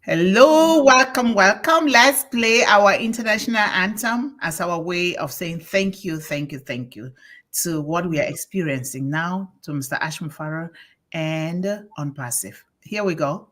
Hello, welcome, welcome. Let's play our international anthem as our way of saying thank you, thank you, thank you to what we are experiencing now, to Mr. Ashman Farrer and on passive. Here we go.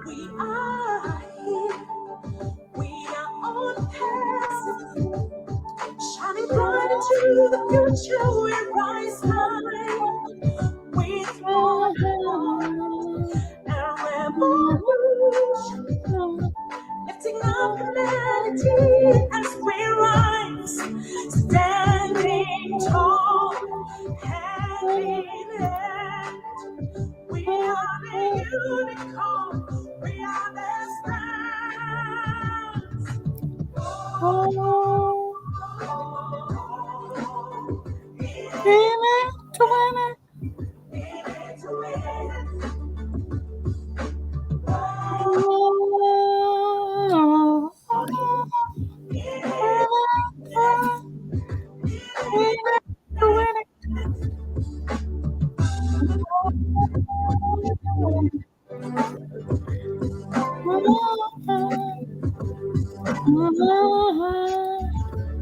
We are here. We are on passive. Shining bright into the future. We rise high with one heart and revolution. Lifting up humanity as we rise. Standing tall, hand in hand. We are the unicorn. We are the stars.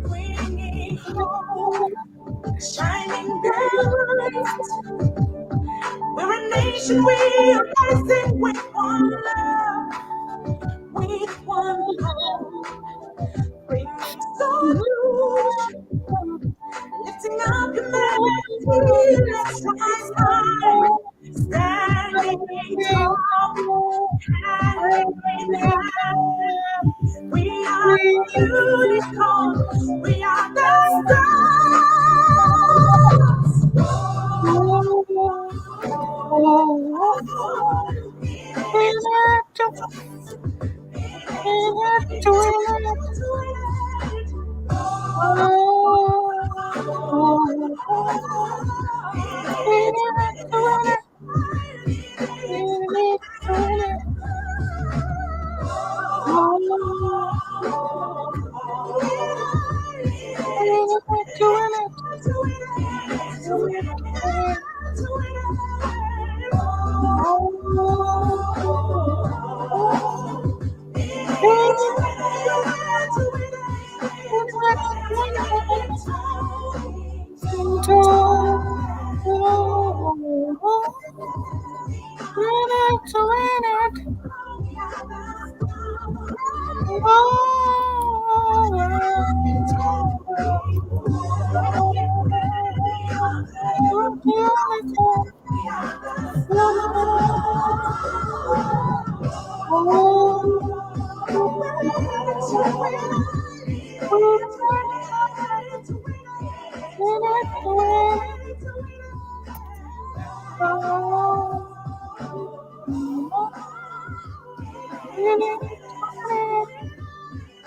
Bringing hope, shining bright. We're a nation, we are rising with one love, with one hope, bringing solution, lifting up humanity. Let's rise high, standing tall, hand in hand. We are the unicorn, we are the stars.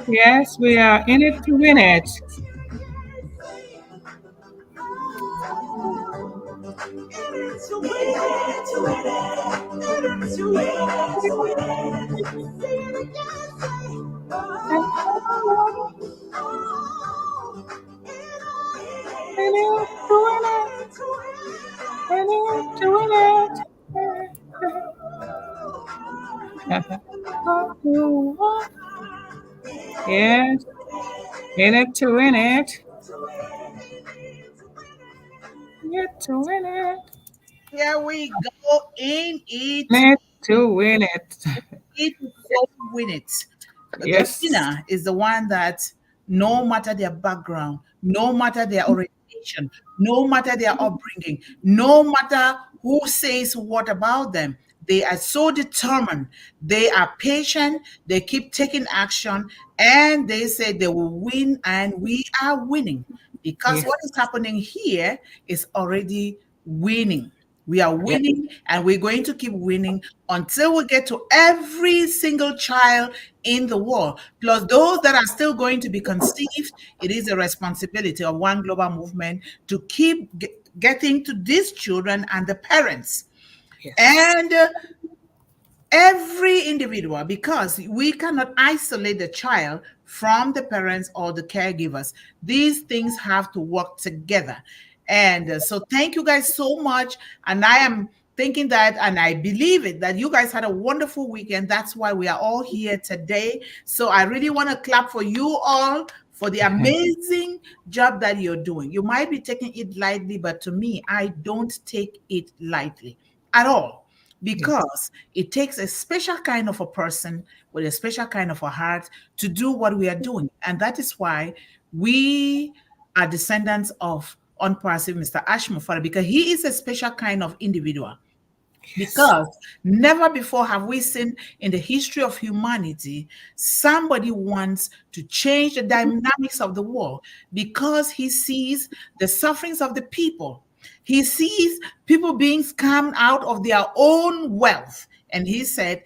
Yes, we are in it to win it. Yes, in it to win it. In it to win it. Here we go in it. In it to win it. It before we win it. The Yes. winner is the one that no matter their background, no matter their orientation, no matter their upbringing, no matter who says what about them, they are so determined, they are patient, they keep taking action, and they say they will win, and we are winning because Yes. what is happening here is already winning. We are Yeah. winning, and we're going to keep winning until we get to every single child in the world. Plus, those that are still going to be conceived, it is a responsibility of One Global Movement to keep getting to these children and the parents. Yes. And every individual, because we cannot isolate the child from the parents or the caregivers. These things have to work together. And so thank you guys so much. And I am thinking that, and I believe it, that you guys had a wonderful weekend. That's why we are all here today. So I really want to clap for you all for the amazing job that you're doing. You might be taking it lightly, but to me, I don't take it lightly at all, Yes. because it takes a special kind of a person with a special kind of a heart to do what we are doing. And that is why we are descendants of unpassive Mr. Ashmufara, because he is a special kind of individual. Yes. Because never before have we seen in the history of humanity somebody wants to change the dynamics of the world, because he sees the sufferings of the people. He sees people being scammed out of their own wealth. And he said,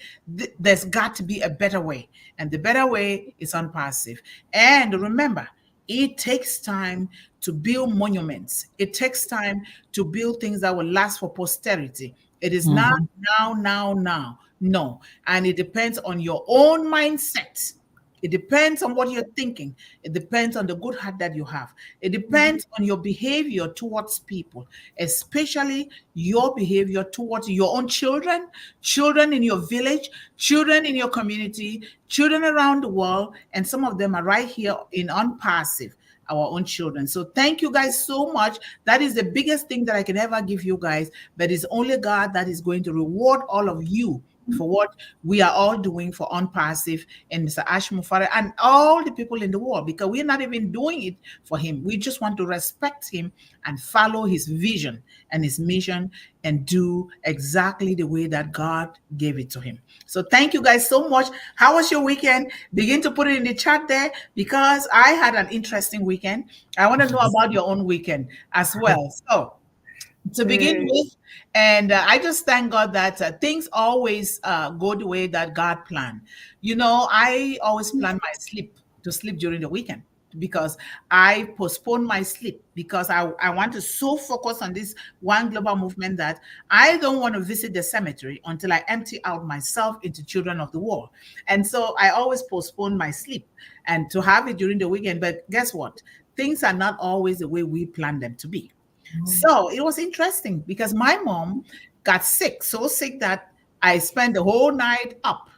there's got to be a better way. And the better way is unpassive. And remember, it takes time to build monuments. It takes time to build things that will last for posterity. It is not Mhm. now. No. And it depends on your own mindset. It depends on what you're thinking. It depends on the good heart that you have. It depends on your behavior towards people, especially your behavior towards your own children, children in your village, children in your community, children around the world. And some of them are right here in Unpassive, our own children. So thank you guys so much. That is the biggest thing that I can ever give you guys. But it's only God that is going to reward all of you for what we are all doing for Unpassive and Mr. Ashmufara and all the people in the world, because we're not even doing it for him. We just want to respect him and follow his vision and his mission and do exactly the way that God gave it to him. So thank you guys so much. How was your weekend? Begin to put it in the chat there, because I had an interesting weekend. I want to know about your own weekend as well. So to begin Eh, with, and I just thank God that things always go the way that God planned. You know, I always plan my sleep to sleep during the weekend, because I postpone my sleep, because I want to so focus on this One Global Movement that I don't want to visit the cemetery until I empty out myself into children of the world. And so I always postpone my sleep and to have it during the weekend. But guess what? Things are not always the way we plan them to be. So it was interesting, because my mom got sick, so sick that I spent the whole night up,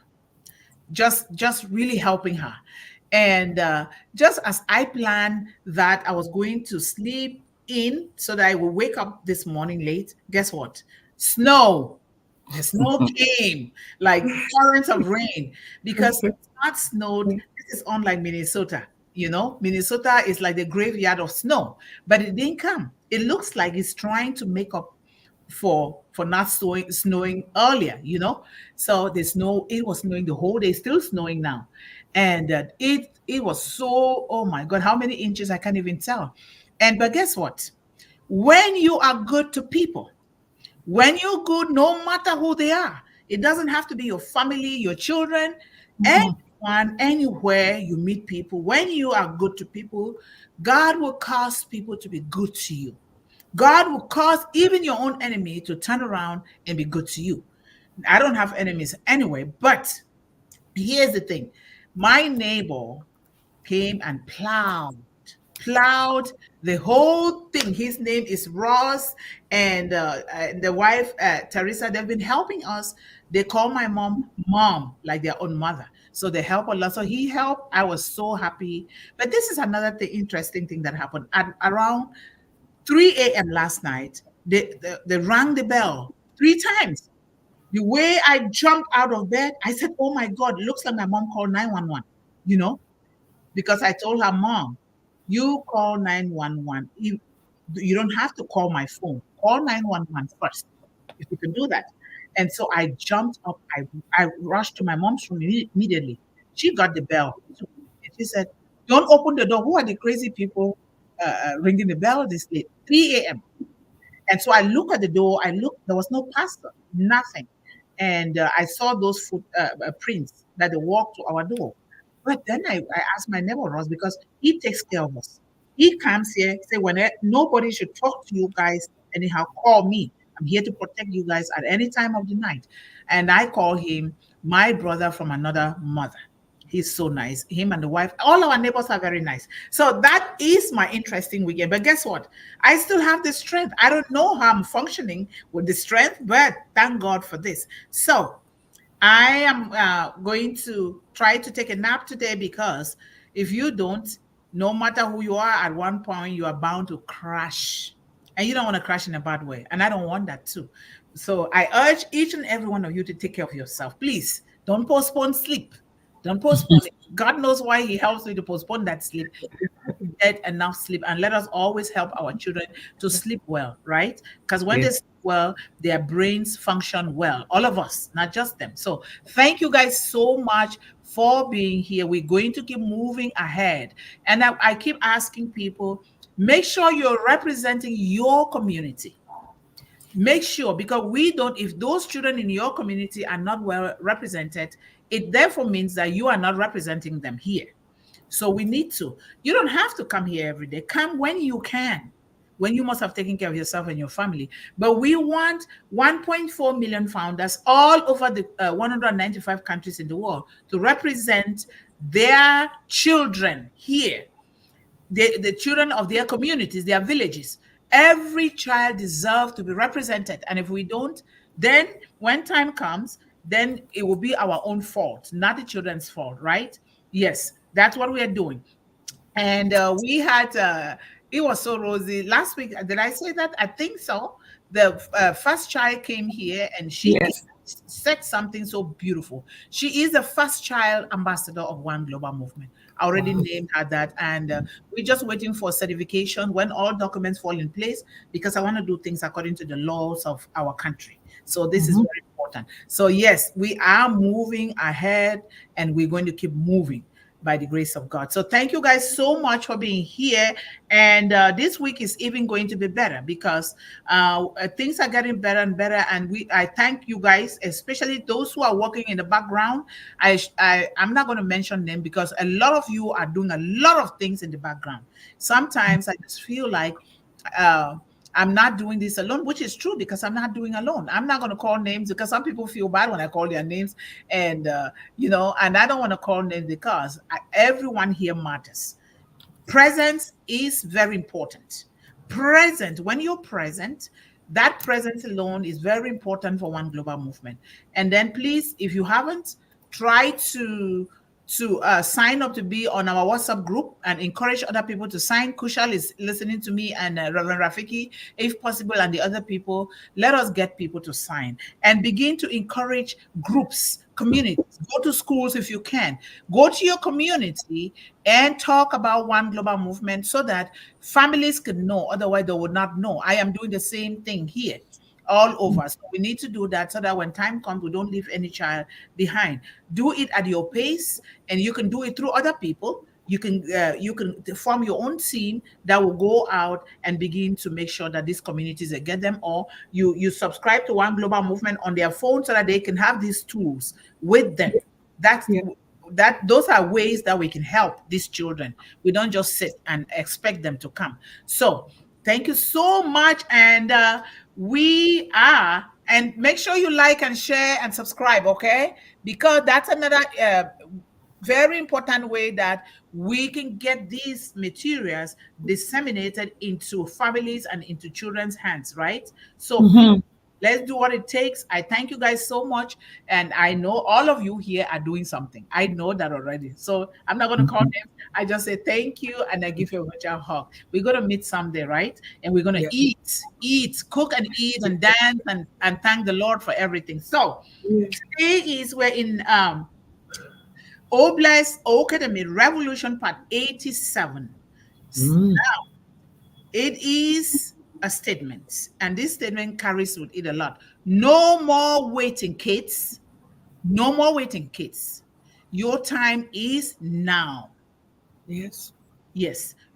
just really helping her. And just as I planned that I was going to sleep in so that I will wake up this morning late, guess what? Snow. The snow came like torrents of rain, because okay. it's not snowed. This is unlike Minnesota. You know, Minnesota is like the graveyard of snow, but it didn't come. It looks like it's trying to make up for not snowing earlier, you know. So the snow, it was snowing the whole day, still snowing now. And it was so, oh my God, how many inches I can't even tell. And but guess what? When you are good to people, when you're good, no matter who they are, it doesn't have to be your family, your children, anyone, anywhere you meet people. When you are good to people, God will cause people to be good to you. God will cause even your own enemy to turn around and be good to you. I don't have enemies anyway, but here's the thing. My neighbor came and plowed the whole thing. His name is Ross, and the wife, Teresa. They've been helping us. They call my mom, like their own mother. So they help a lot. So he helped. I was so happy. But this is another interesting thing that happened. At around 3 a.m. last night, they rang the bell 3 times. The way I jumped out of bed, I said, "Oh my God, it looks like my mom called 911." You know, because I told her, "Mom, you call 911. You don't have to call my phone. Call 911 first, if you can do that." And so I jumped up. I rushed to my mom's room immediately. She got the bell. And she said, "Don't open the door. Who are the crazy people ringing the bell this late? 3 a.m." And so I look at the door, there was no pastor, nothing. And I saw those prints that they walked to our door. But then I asked my neighbor Ross, because he takes care of us. He comes here, say, nobody should talk to you guys anyhow, call me. I'm here to protect you guys at any time of the night. And I call him my brother from another mother. He's so nice. Him and the wife, all our neighbors are very nice. So that is my interesting weekend. But guess what? I still have the strength. I don't know how I'm functioning with the strength, but thank God for this. So I am going to try to take a nap today, because if you don't, no matter who you are, at one point you are bound to crash. And you don't want to crash in a bad way. And I don't want that too. So I urge each and every one of you to take care of yourself. Please don't postpone sleep. Don't postpone it. God knows why He helps me to postpone that sleep. Get enough sleep, and let us always help our children to sleep well, right? Because when they sleep well, their brains function well. All of us, not just them. So thank you guys so much for being here. We're going to keep moving ahead. And I keep asking people, make sure you're representing your community. Make sure, because if those children in your community are not well represented, it therefore means that you are not representing them here. So we need to. You don't have to come here every day. Come when you can, when you must have taken care of yourself and your family. But we want 1.4 million founders all over the 195 countries in the world to represent their children here, the children of their communities, their villages. Every child deserves to be represented. And if we don't, then when time comes, then it will be our own fault, not the children's fault, right? Yes, that's what we are doing. And we had, it was so rosy. Last week, did I say that? I think so. The first child came here, and she said something so beautiful. She is the first child ambassador of One Global Movement. I already named her that. And we're just waiting for certification when all documents fall in place, because I want to do things according to the laws of our country. So this is very important. So yes, we are moving ahead, and we're going to keep moving by the grace of God. So thank you guys so much for being here. And this week is even going to be better, because things are getting better and better. And I thank you guys, especially those who are working in the background. I'm not going to mention them, because a lot of you are doing a lot of things in the background. Sometimes I just feel like I'm not doing this alone, which is true, because I'm not doing alone. I'm not going to call names, because some people feel bad when I call their names. And, and I don't want to call names, because everyone here matters. Presence is very important. When you're present, that presence alone is very important for One Global Movement. And then please, if you haven't, try to sign up to be on our WhatsApp group, and encourage other people to sign. Kushal is listening to me, and Reverend Rafiki, if possible, and the other people. Let us get people to sign, and begin to encourage groups, communities. Go to schools if you can. Go to your community and talk about One Global Movement, so that families can know. Otherwise, they would not know. I am doing the same thing here, all over. So we need to do that, so that when time comes, we don't leave any child behind. Do it at your pace, and you can do it through other people. You can form your own team that will go out and begin to make sure that these communities get them, or you subscribe to One Global Movement on their phone, so that they can have these tools with them. Those are ways that we can help these children. We don't just sit and expect them to come. So thank you so much. And and make sure you like and share and subscribe, okay? Because that's another very important way that we can get these materials disseminated into families and into children's hands, right? So let's do what it takes. I thank you guys so much. And I know all of you here are doing something. I know that already. So I'm not going to call names. I just say thank you, and I give you a virtual hug. We're going to meet someday, right? And we're going to eat, cook and eat and dance and thank the Lord for everything. So today we're in O-CADEMY Revolution Part 87. Now, it is a statement, and this statement carries with it a lot. No more waiting, kids. No more waiting, kids. Your time is now. Yes.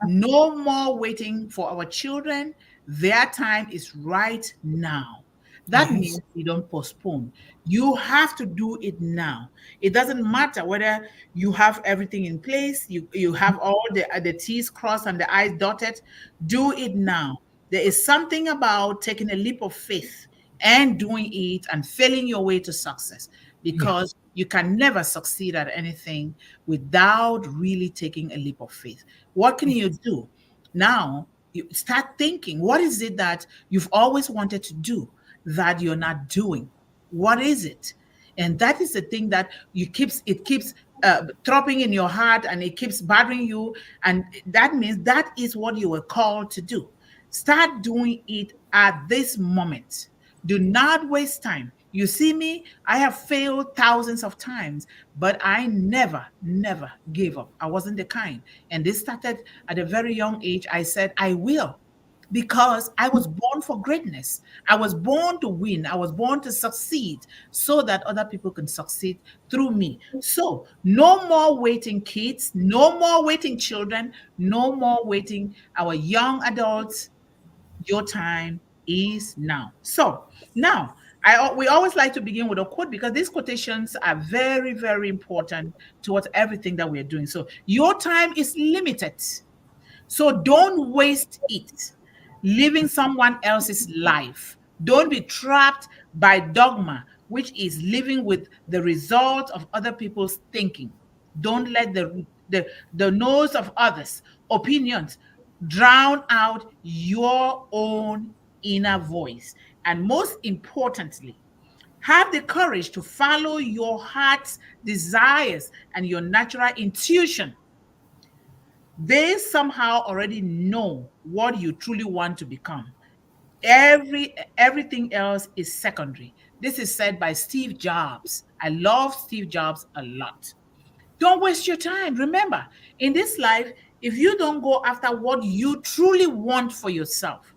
No more waiting for our children. Their time is right now. That Yes. means you don't postpone. You have to do it now. It doesn't matter whether you have everything in place, you have all the T's crossed and the I's dotted. Do it now. There is something about taking a leap of faith and doing it and failing your way to success, Yeah. because you can never succeed at anything without really taking a leap of faith. What can you do? Now, you start thinking, what is it that you've always wanted to do that you're not doing? What is it? And that is the thing that it keeps throbbing in your heart, and it keeps bothering you. And that means that is what you were called to do. Start doing it at this moment. Do not waste time. You see me, I have failed thousands of times, but I never, never gave up. I wasn't the kind. And this started at a very young age. I said, I will, because I was born for greatness. I was born to win. I was born to succeed so that other people can succeed through me. So, no more waiting, kids. No more waiting, children. No more waiting, our young adults. Your time is now. So, now, we always like to begin with a quote, because these quotations are very, very important towards everything that we're doing. So, your time is limited. So don't waste it living someone else's life. Don't be trapped by dogma, which is living with the result of other people's thinking. Don't let the noise of others' opinions drown out your own inner voice. And most importantly, have the courage to follow your heart's desires and your natural intuition. They somehow already know what you truly want to become. Everything else is secondary. This is said by Steve Jobs. I love Steve Jobs a lot. Don't waste your time. Remember, in this life, if you don't go after what you truly want for yourself,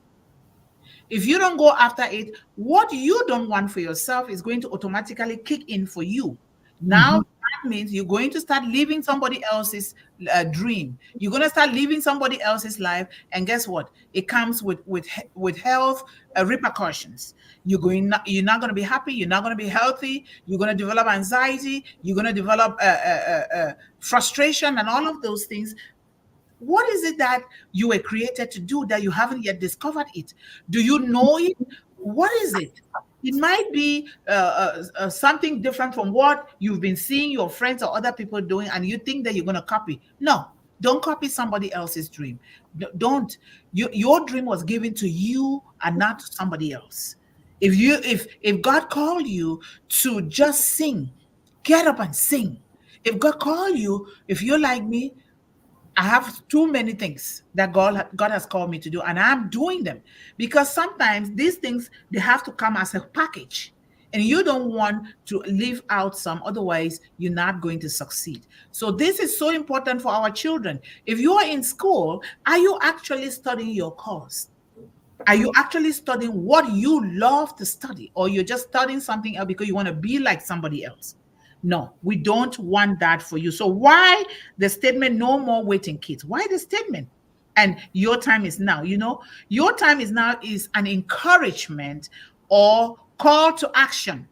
if you don't go after it, what you don't want for yourself is going to automatically kick in for you. Now, that means you're going to start living somebody else's dream. You're going to start living somebody else's life, and guess what? It comes with health repercussions. You're not going to be happy. You're not going to be healthy. You're going to develop anxiety. You're going to develop frustration and all of those things. What is it that you were created to do that you haven't yet discovered it? Do you know it? What is it? It might be something different from what you've been seeing your friends or other people doing, and you think that you're going to copy. No, don't copy somebody else's dream. Don't. Your dream was given to you and not to somebody else. If God called you to just sing, get up and sing. If God called you, if you're like me, I have too many things that God has called me to do, and I'm doing them, because sometimes these things, they have to come as a package, and you don't want to leave out some, otherwise you're not going to succeed. So this is so important for our children. If you are in school, are you actually studying your course? Are you actually studying what you love to study, or you're just studying something else because you want to be like somebody else? No, we don't want that for you. So why the statement, no more waiting, kids? Why the statement? And your time is now. Your time is now is an encouragement or call to action.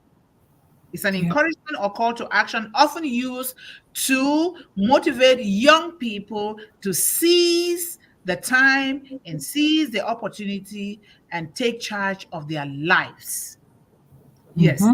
It's an encouragement or call to action, often used to motivate young people to seize the time and seize the opportunity and take charge of their lives. Yes.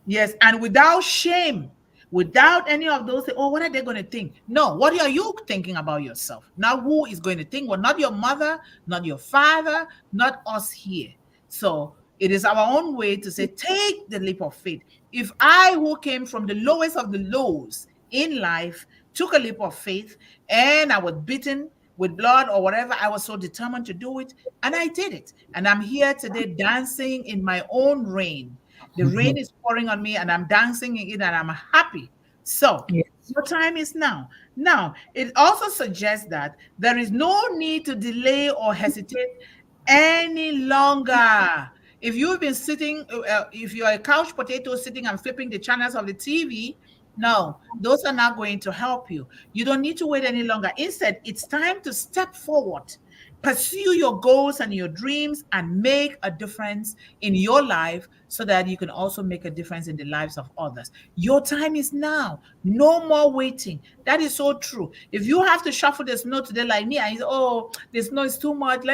Yes, and without shame, without any of those, oh, what are they going to think? No, what are you thinking about yourself? Now, who is going to think? Well, not your mother, not your father, not us here. So it is our own way to say, take the leap of faith. If I, who came from the lowest of the lows in life, took a leap of faith, and I was bitten with blood or whatever, I was so determined to do it, and I did it. And I'm here today dancing in my own rain. The rain is pouring on me, and I'm dancing in it, and I'm happy. So your time is now. Now, it also suggests that there is no need to delay or hesitate any longer. If you've been sitting, if you're a couch potato sitting and flipping the channels of the TV, no, those are not going to help you. You don't need to wait any longer. Instead, it's time to step forward pursue your goals and your dreams and make a difference in your life so that you can also make a difference in the lives of others. Your time is now. No more waiting. That is so true. If you have to shuffle the snow today like me, and you say, oh, the snow is too much,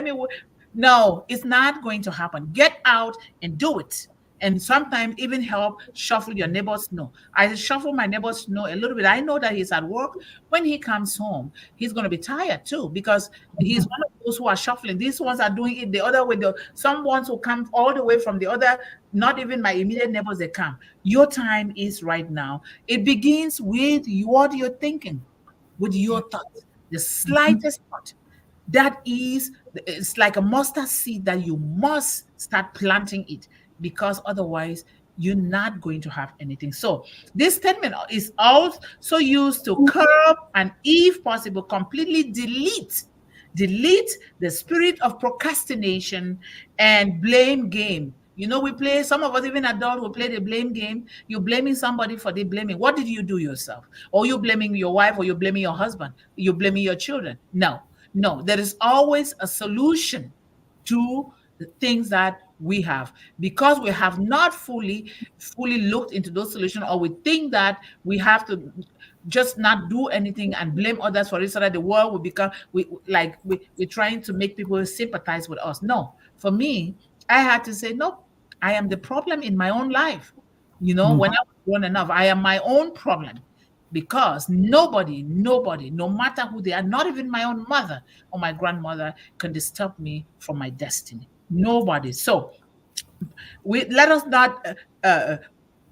no, it's not going to happen. Get out and do it. And sometimes even help shuffle your neighbor's snow. I shuffle my neighbor's snow a little bit. I know that he's at work. When he comes home, he's going to be tired too because he's one of those who are shuffling. These ones are doing it the other way. Some ones who come all the way from the other, not even my immediate neighbors, they come. Your time is right now. It begins with what you're thinking, with your thoughts. The slightest thought. That is, it's like a mustard seed that you must start planting it, because otherwise you're not going to have anything. So this statement is also used to curb and, if possible, completely delete the spirit of procrastination and blame game. We play, some of us, even adults, will play the blame game. You're blaming somebody for the blaming. What did you do yourself? Or you're blaming your wife, or you're blaming your husband. You're blaming your children. No, there is always a solution to the things that we have, because we have not fully looked into those solutions, or we think that we have to just not do anything and blame others for it so that the world will become, we're trying to make people sympathize with us. No, for me, I had to say, no, I am the problem in my own life. When I was grown enough, I am my own problem. Because nobody, no matter who they are, not even my own mother or my grandmother, can disturb me from my destiny. Nobody. So let us not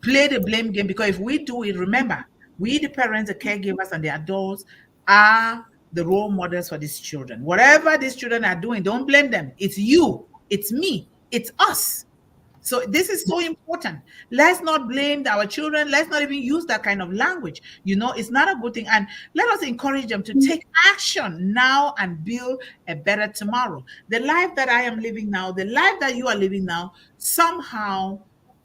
play the blame game, because if we do it, remember, we, the parents, the caregivers, and the adults, are the role models for these children. Whatever these children are doing, don't blame them. It's you, it's me, it's us. So this is so important. Let's not blame our children. Let's not even use that kind of language. It's not a good thing. And let us encourage them to take action now and build a better tomorrow. The life that I am living now, the life that you are living now, somehow,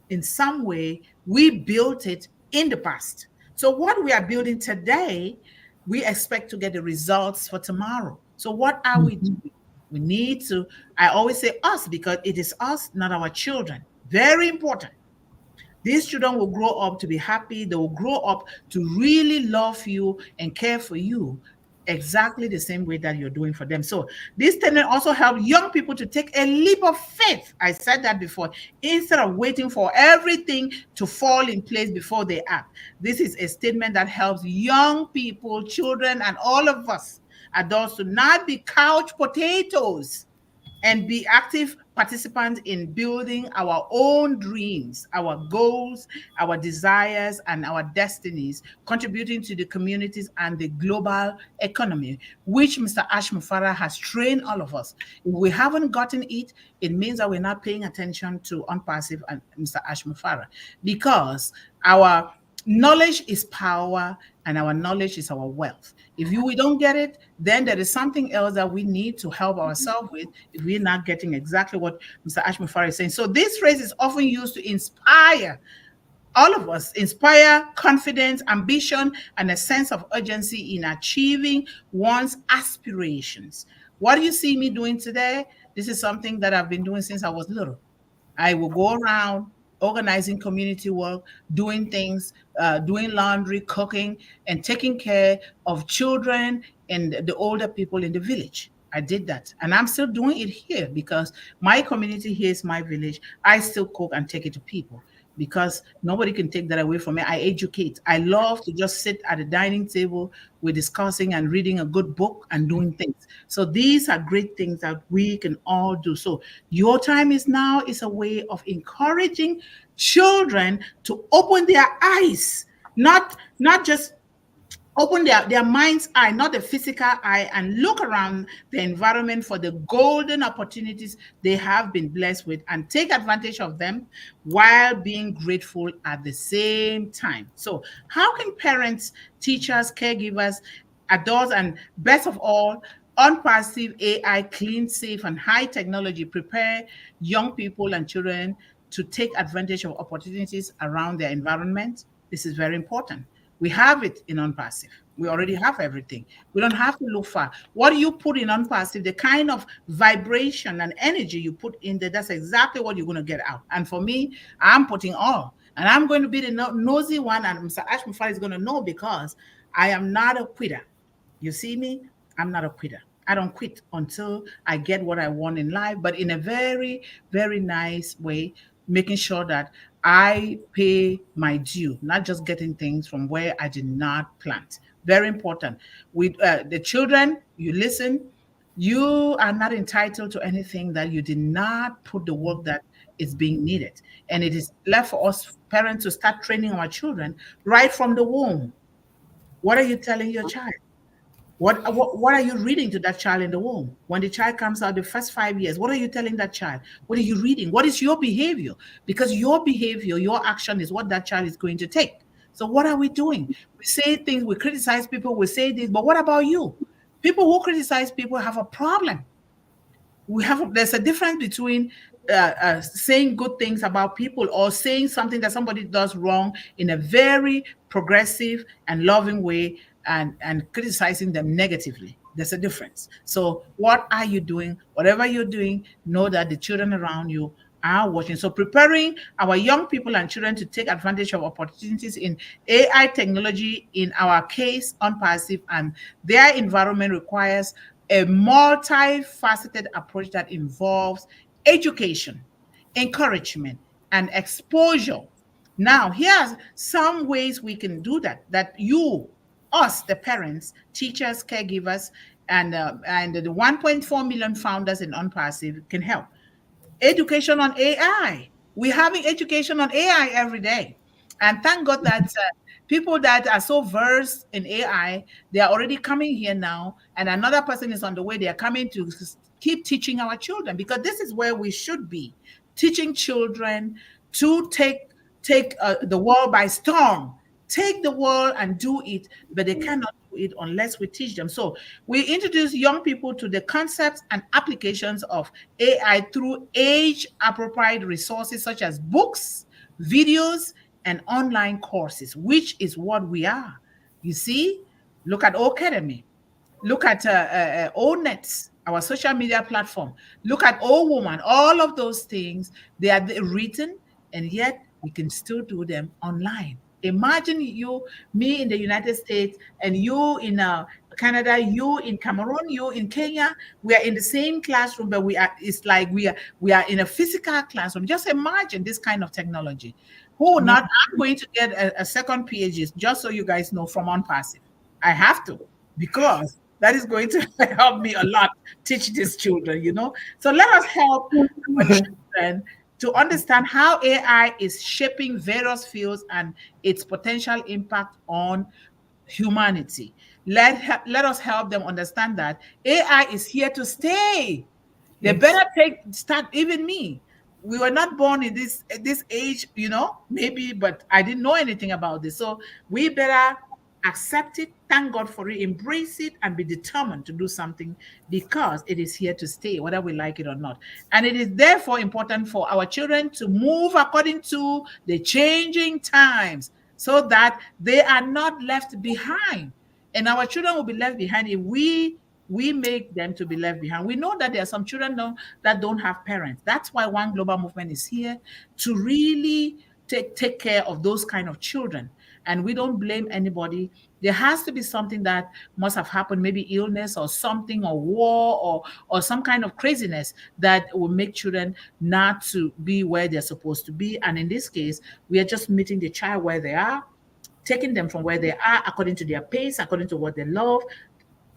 in some way, we built it in the past. So what we are building today, we expect to get the results for tomorrow. So what are we doing? We need to, I always say us, because it is us, not our children. Very important. These children will grow up to be happy. They will grow up to really love you and care for you exactly the same way that you're doing for them. So this statement also helps young people to take a leap of faith. I said that before. Instead of waiting for everything to fall in place before they act. This is a statement that helps young people, children, and all of us adults to not be couch potatoes and be active participants in building our own dreams, our goals, our desires, and our destinies, contributing to the communities and the global economy, which Mr. Ashmu Farah has trained all of us. If we haven't gotten it, it means that we're not paying attention to Unpassive and Mr. Ashmu Farah, because our knowledge is power and our knowledge is our wealth. If we don't get it, then there is something else that we need to help ourselves with if we're not getting exactly what Mr. Ashmu Farah is saying. So this phrase is often used to inspire all of us, inspire confidence, ambition, and a sense of urgency in achieving one's aspirations. What do you see me doing today? This is something that I've been doing since I was little. I will go around organizing community work, doing things, doing laundry, cooking, and taking care of children and the older people in the village. I did that. And I'm still doing it here because my community here is my village. I still cook and take it to people because nobody can take that away from me. I educate. I love to just sit at a dining table. We're discussing and reading a good book and doing things. So these are great things that we can all do. So your time is now is a way of encouraging children to open their eyes, not just open their mind's eye, not the physical eye, and look around the environment for the golden opportunities they have been blessed with and take advantage of them while being grateful at the same time. So how can parents, teachers, caregivers, adults, and best of all, Unpassive AI, clean, safe, and high technology prepare young people and children to take advantage of opportunities around their environment? This is very important. We have it in unpassive. We already have everything. We don't have to look far. What you put in unpassive, the kind of vibration and energy you put in there, that's exactly what you're going to get out. And for me, I'm putting all. And I'm going to be the nosy one, and Mr. Ashmufai is going to know, because I am not a quitter. You see me? I'm not a quitter. I don't quit until I get what I want in life, but in a very, very nice way, making sure that I pay my due, not just getting things from where I did not plant. Very important. With the children, you listen. You are not entitled to anything that you did not put the work that is being needed. And it is left for us parents to start training our children right from the womb. What are you telling your child? What are you reading to that child in the womb? When the child comes out the first 5 years, what are you telling that child? What are you reading? What is your behavior? Because your behavior, your action is what that child is going to take. So what are we doing? We say things, we criticize people, we say this, but what about you? People who criticize people have a problem. There's a difference between saying good things about people or saying something that somebody does wrong in a very progressive and loving way, and criticizing them negatively. There's a difference. So what are you doing? Whatever you're doing, know that the children around you are watching. So preparing our young people and children to take advantage of opportunities in AI technology, in our case, unpassive, and their environment requires a multifaceted approach that involves education, encouragement, and exposure. Now, here's some ways we can do that us, the parents, teachers, caregivers, and the 1.4 million founders in Unpassive can help. Education on AI. We're having education on AI every day. And thank God that people that are so versed in AI, they are already coming here now. And another person is on the way. They are coming to keep teaching our children, because this is where we should be, teaching children to take the world by storm. Take the world and do it, but they cannot do it unless we teach them. So we introduce young people to the concepts and applications of AI through age-appropriate resources such as books, videos, and online courses, which is what we are. You see, look at O-CADEMY. Look at O-Nets, our social media platform. Look at O-Woman. All of those things, they are written, and yet we can still do them online. Imagine me in the United States, and you in Canada, you in Cameroon, you in Kenya. We are in the same classroom, but it's like we are in a physical classroom. Just imagine this kind of technology. I'm going to get a second PhD, just so you guys know, from Unpassive. I have to, because that is going to help me a lot teach these children, So let us help our children to understand how AI is shaping various fields and its potential impact on humanity. Let us help them understand that AI is here to stay. They better start, even me. We were not born in this age, maybe, but I didn't know anything about this. So we better accept it, thank God for it, embrace it, and be determined to do something, because it is here to stay, whether we like it or not. And it is therefore important for our children to move according to the changing times, so that they are not left behind. And our children will be left behind if we make them to be left behind. We know that there are some children that don't have parents. That's why One Global Movement is here, to really take care of those kind of children. And we don't blame anybody. There has to be something that must have happened, maybe illness or something, or war, or some kind of craziness that will make children not to be where they're supposed to be. And in this case, we are just meeting the child where they are, taking them from where they are according to their pace, according to what they love,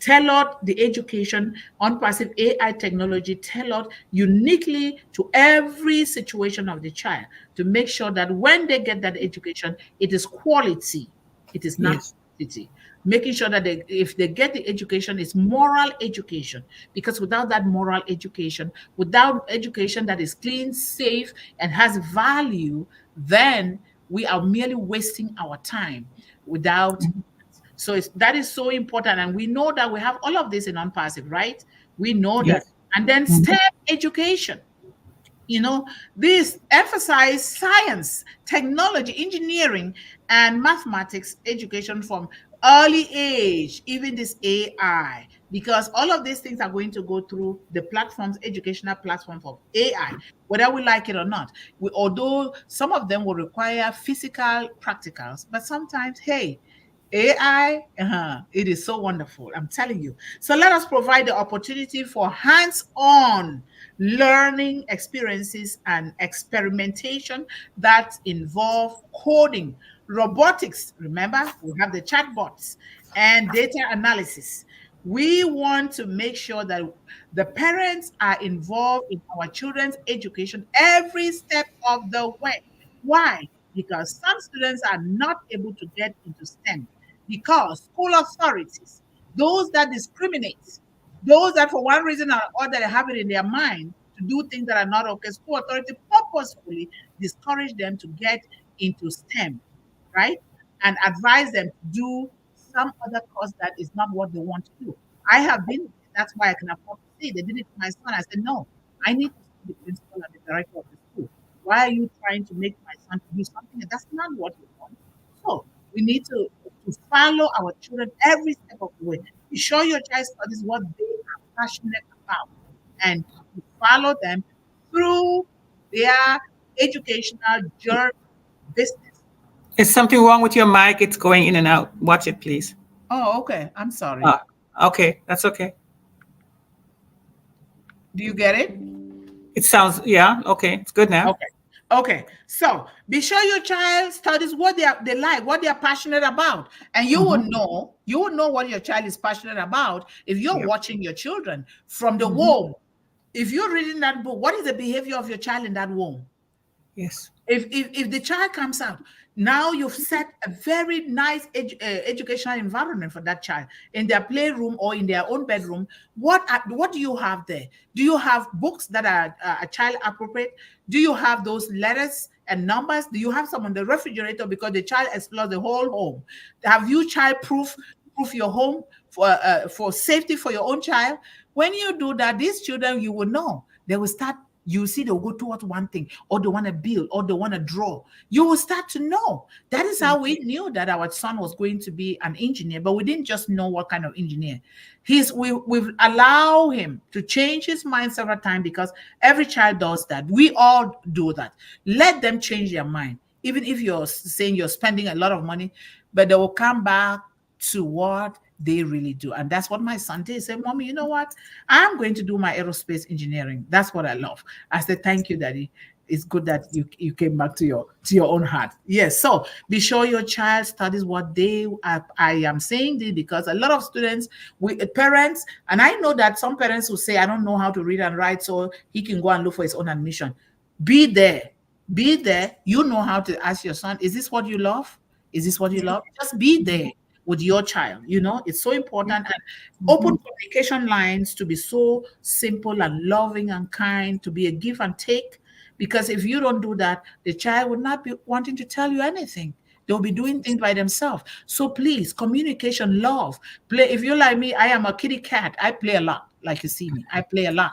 tailored the education on passive AI technology, tailored uniquely to every situation of the child, to make sure that when they get that education, it is quality. It is not quantity. Making sure that if they get the education, it's moral education. Because without that moral education, without education that is clean, safe, and has value, then we are merely wasting our time without. So that is so important. And we know that we have all of this in Unpassive, right? We know that. And then STEM education. You know, these emphasize science, technology, engineering, and mathematics education from early age, even this AI, because all of these things are going to go through the platforms, educational platforms of AI, whether we like it or not. Although some of them will require physical practicals, but sometimes, hey, AI, it is so wonderful. I'm telling you. So let us provide the opportunity for hands-on learning experiences and experimentation that involve coding, robotics. Remember, we have the chatbots and data analysis. We want to make sure that the parents are involved in our children's education every step of the way. Why? Because some students are not able to get into STEM because school authorities, those that discriminate, those that for one reason or other have it in their mind to do things that are not okay, school authority purposefully discourage them to get into STEM, right? And advise them to do some other course that is not what they want to do. I have been, that's why I can afford to say they did it to my son. I said, no, I need to see the principal and the director of the school. Why are you trying to make my son to do something that that's not what we want? So we need to follow our children every step of the way. Be sure your child studies what they are passionate about and to follow them through their educational journey business. Is something wrong with your mic? It's going in and out. Watch it, please. Oh, okay. I'm sorry. Ah, okay, that's okay. Do you get it? It sounds, yeah, okay, it's good now. Okay. Okay. So be sure your child studies what they like, what they are passionate about. And you will know what your child is passionate about if you're Yeah. watching your children from the womb. If you're reading that book, what is the behavior of your child in that womb? Yes. If the child comes out, now you've set a very nice educational environment for that child in their playroom or in their own bedroom. What do you have there? Do you have books that are child appropriate? Do you have those letters and numbers? Do you have some on the refrigerator because the child explores the whole home? Have you child proof your home for safety for your own child? When you do that, these children, you will know, they will start, you see they'll go towards one thing, or they want to build, or they want to draw. You will start to know. That is how we knew that our son was going to be an engineer, but we didn't just know what kind of engineer. We've allowed him to change his mind several times because every child does that. We all do that. Let them change their mind. Even if you're saying you're spending a lot of money, but they will come back to what they really do. And that's what my son did. He said, Mommy, you know what? I'm going to do my aerospace engineering. That's what I love. I said, thank you, Daddy. It's good that you came back to your own heart. Yes. So be sure your child studies what they are. I am saying this because a lot of students, parents, and I know that some parents will say, I don't know how to read and write, so he can go and look for his own admission. Be there. Be there. You know how to ask your son, is this what you love? Is this what you love? Just be there with your child. You know, it's so important. And open communication lines to be so simple and loving and kind, to be a give and take. Because if you don't do that, the child will not be wanting to tell you anything. They'll be doing things by themselves. So please, communication, love, play. If you're like me, I am a kitty cat. I play a lot, like you see me. I play a lot.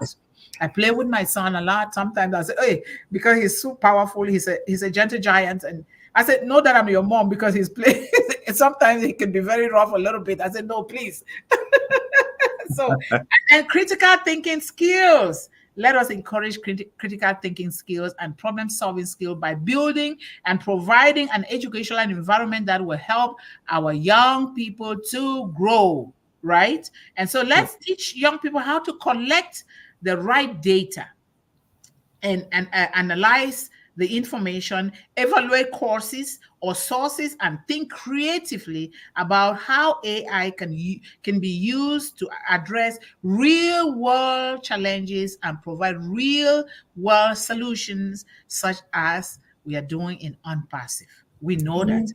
I play with my son a lot. Sometimes I say, hey, because he's so powerful, he's a gentle giant. And I said, know that I'm your mom because he's playing. Sometimes he can be very rough a little bit. I said, no, please. So, and critical thinking skills. Let us encourage critical thinking skills and problem solving skills by building and providing an educational environment that will help our young people to grow, right? And so let's teach young people how to collect the right data and analyze the information, evaluate courses or sources, and think creatively about how AI can be used to address real world challenges and provide real world solutions, such as we are doing in Unpassive. We know that.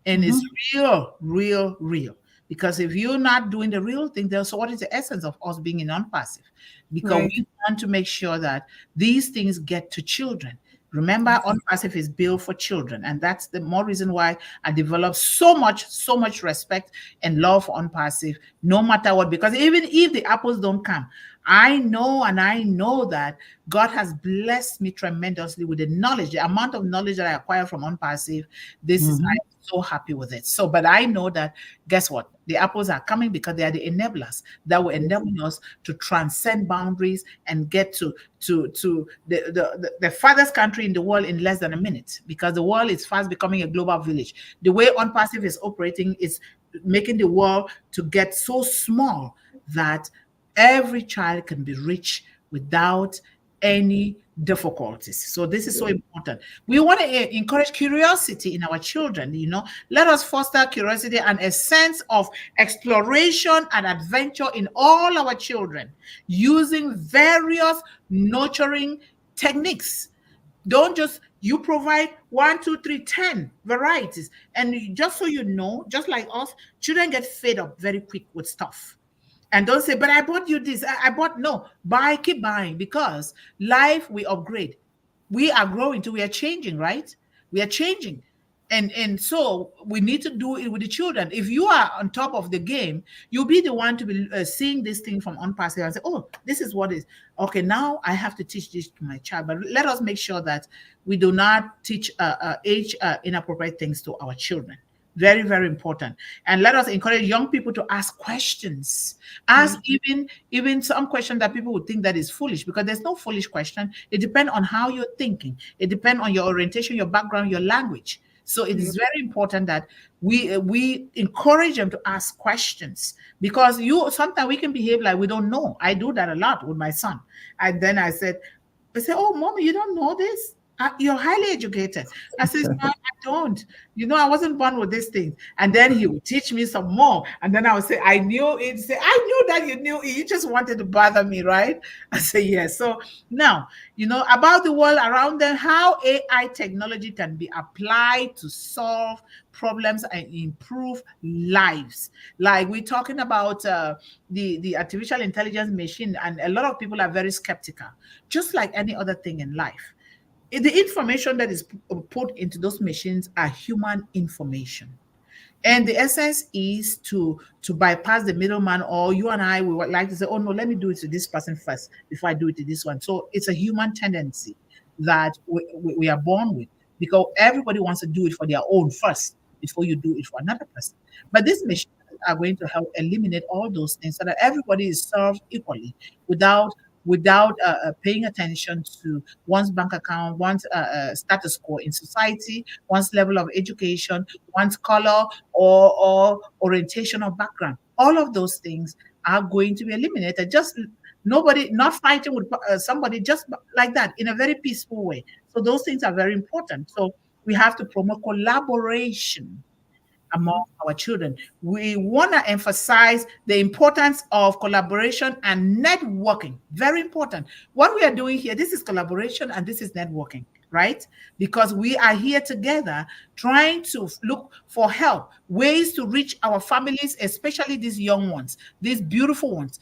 And it's real. Because if you're not doing the real thing, then so what is the essence of us being in Unpassive? Because we want to make sure that these things get to children. Remember, unpassive is built for children, and that's the more reason why I developed so much respect and love for unpassive, no matter what. Because even if the apples don't come, I know that God has blessed me tremendously with the knowledge, the amount of knowledge that I acquired from unpassive. This is I'm so happy with it. So, but I know that guess what? The apples are coming because they are the enablers that will enable us to transcend boundaries and get to the farthest country in the world in less than a minute, because the world is fast becoming a global village. The way unpassive is operating is making the world to get so small that every child can be reached without any difficulties. So this is so important. We want to encourage curiosity in our children. Let us foster curiosity and a sense of exploration and adventure in all our children using various nurturing techniques. Don't just you provide 1, 2, 3, 10 varieties, and just so you know, just like us, children get fed up very quick with stuff. And don't say, but I bought you this. I bought, no, keep buying, because life, we upgrade. We are growing too. We are changing, right? We are changing. And so we need to do it with the children. If you are on top of the game, you'll be the one to be seeing this thing from unpassive and say, oh, this is what is. Okay, now I have to teach this to my child. But let us make sure that we do not teach age inappropriate things to our children. Very, very important. And let us encourage young people to ask questions. Ask even some question that people would think that is foolish, because there's no foolish question. It depends on how you're thinking. It depends on your orientation, your background, your language. So it is very important that we encourage them to ask questions, because sometimes we can behave like we don't know. I do that a lot with my son. And then I say, oh, mommy, you don't know this? You're highly educated. I said, no, I don't. I wasn't born with these things. And then he would teach me some more. And then I would say, I knew it. Say, I knew that you knew it. You just wanted to bother me, right? I say, yes. So now, about the world around them, how AI technology can be applied to solve problems and improve lives. Like we're talking about the artificial intelligence machine, and a lot of people are very skeptical, just like any other thing in life. The information that is put into those machines are human information. And the essence is to bypass the middleman, or you and I, we would like to say, oh no, let me do it to this person first before I do it to this one. So it's a human tendency that we are born with, because everybody wants to do it for their own first before you do it for another person. But these machines are going to help eliminate all those things so that everybody is served equally without paying attention to one's bank account, one's status quo in society, one's level of education, one's color or orientation or background. All of those things are going to be eliminated. Just nobody, not fighting with somebody just like that, in a very peaceful way. So those things are very important. So we have to promote collaboration among our children. We want to emphasize the importance of collaboration and networking. Very important. What we are doing here, this is collaboration and this is networking, right? Because we are here together trying to look for help, ways to reach our families, especially these young ones, these beautiful ones.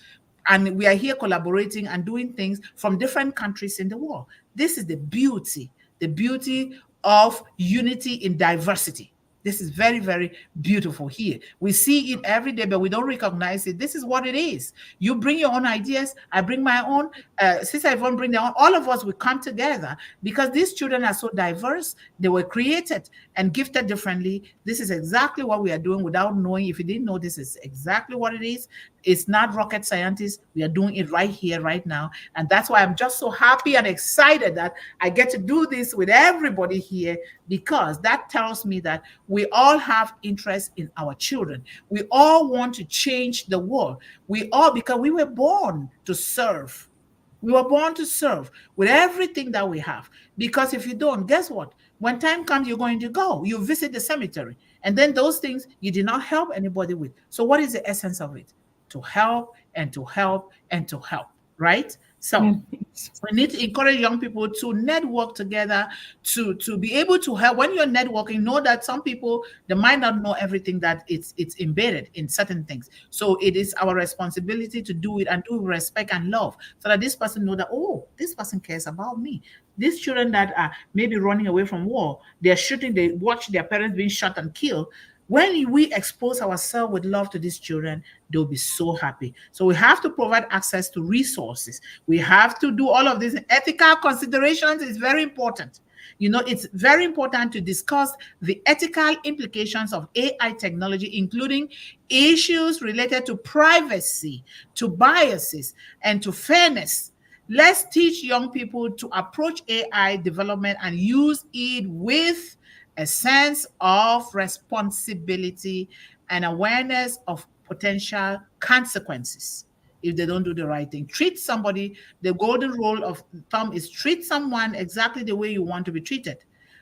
And we are here collaborating and doing things from different countries in the world. This is the beauty of unity in diversity. This is very, very beautiful here. We see it every day, but we don't recognize it. This is what it is. You bring your own ideas. I bring my own. Sister Yvonne bring their own. All of us will come together because these children are so diverse. They were created and gifted differently. This is exactly what we are doing without knowing. If you didn't know, this is exactly what it is. It's not rocket scientists. We are doing it right here, right now. And that's why I'm just so happy and excited that I get to do this with everybody here, because that tells me that we all have interest in our children. We all want to change the world. Because we were born to serve. We were born to serve with everything that we have. Because if you don't, guess what? When time comes, you're going to go. You visit the cemetery. And then those things you did not help anybody with. So what is the essence of it? To help and to help and to help, right? So we need to encourage young people to network together, to be able to help. When you're networking, know that some people, they might not know everything that it's embedded in certain things. So it is our responsibility to do it and do respect and love, so that this person know that, oh, this person cares about me. These children that are maybe running away from war, they're shooting, they watch their parents being shot and killed. When we expose ourselves with love to these children, they'll be so happy. So we have to provide access to resources. We have to do all of these ethical considerations. Is very important. You know, it's very important to discuss the ethical implications of AI technology, including issues related to privacy, to biases, and to fairness. Let's teach young people to approach AI development and use it with a sense of responsibility and awareness of potential consequences if they don't do the right thing. Treat somebody, the golden rule of thumb is treat someone exactly the way you want to be treated.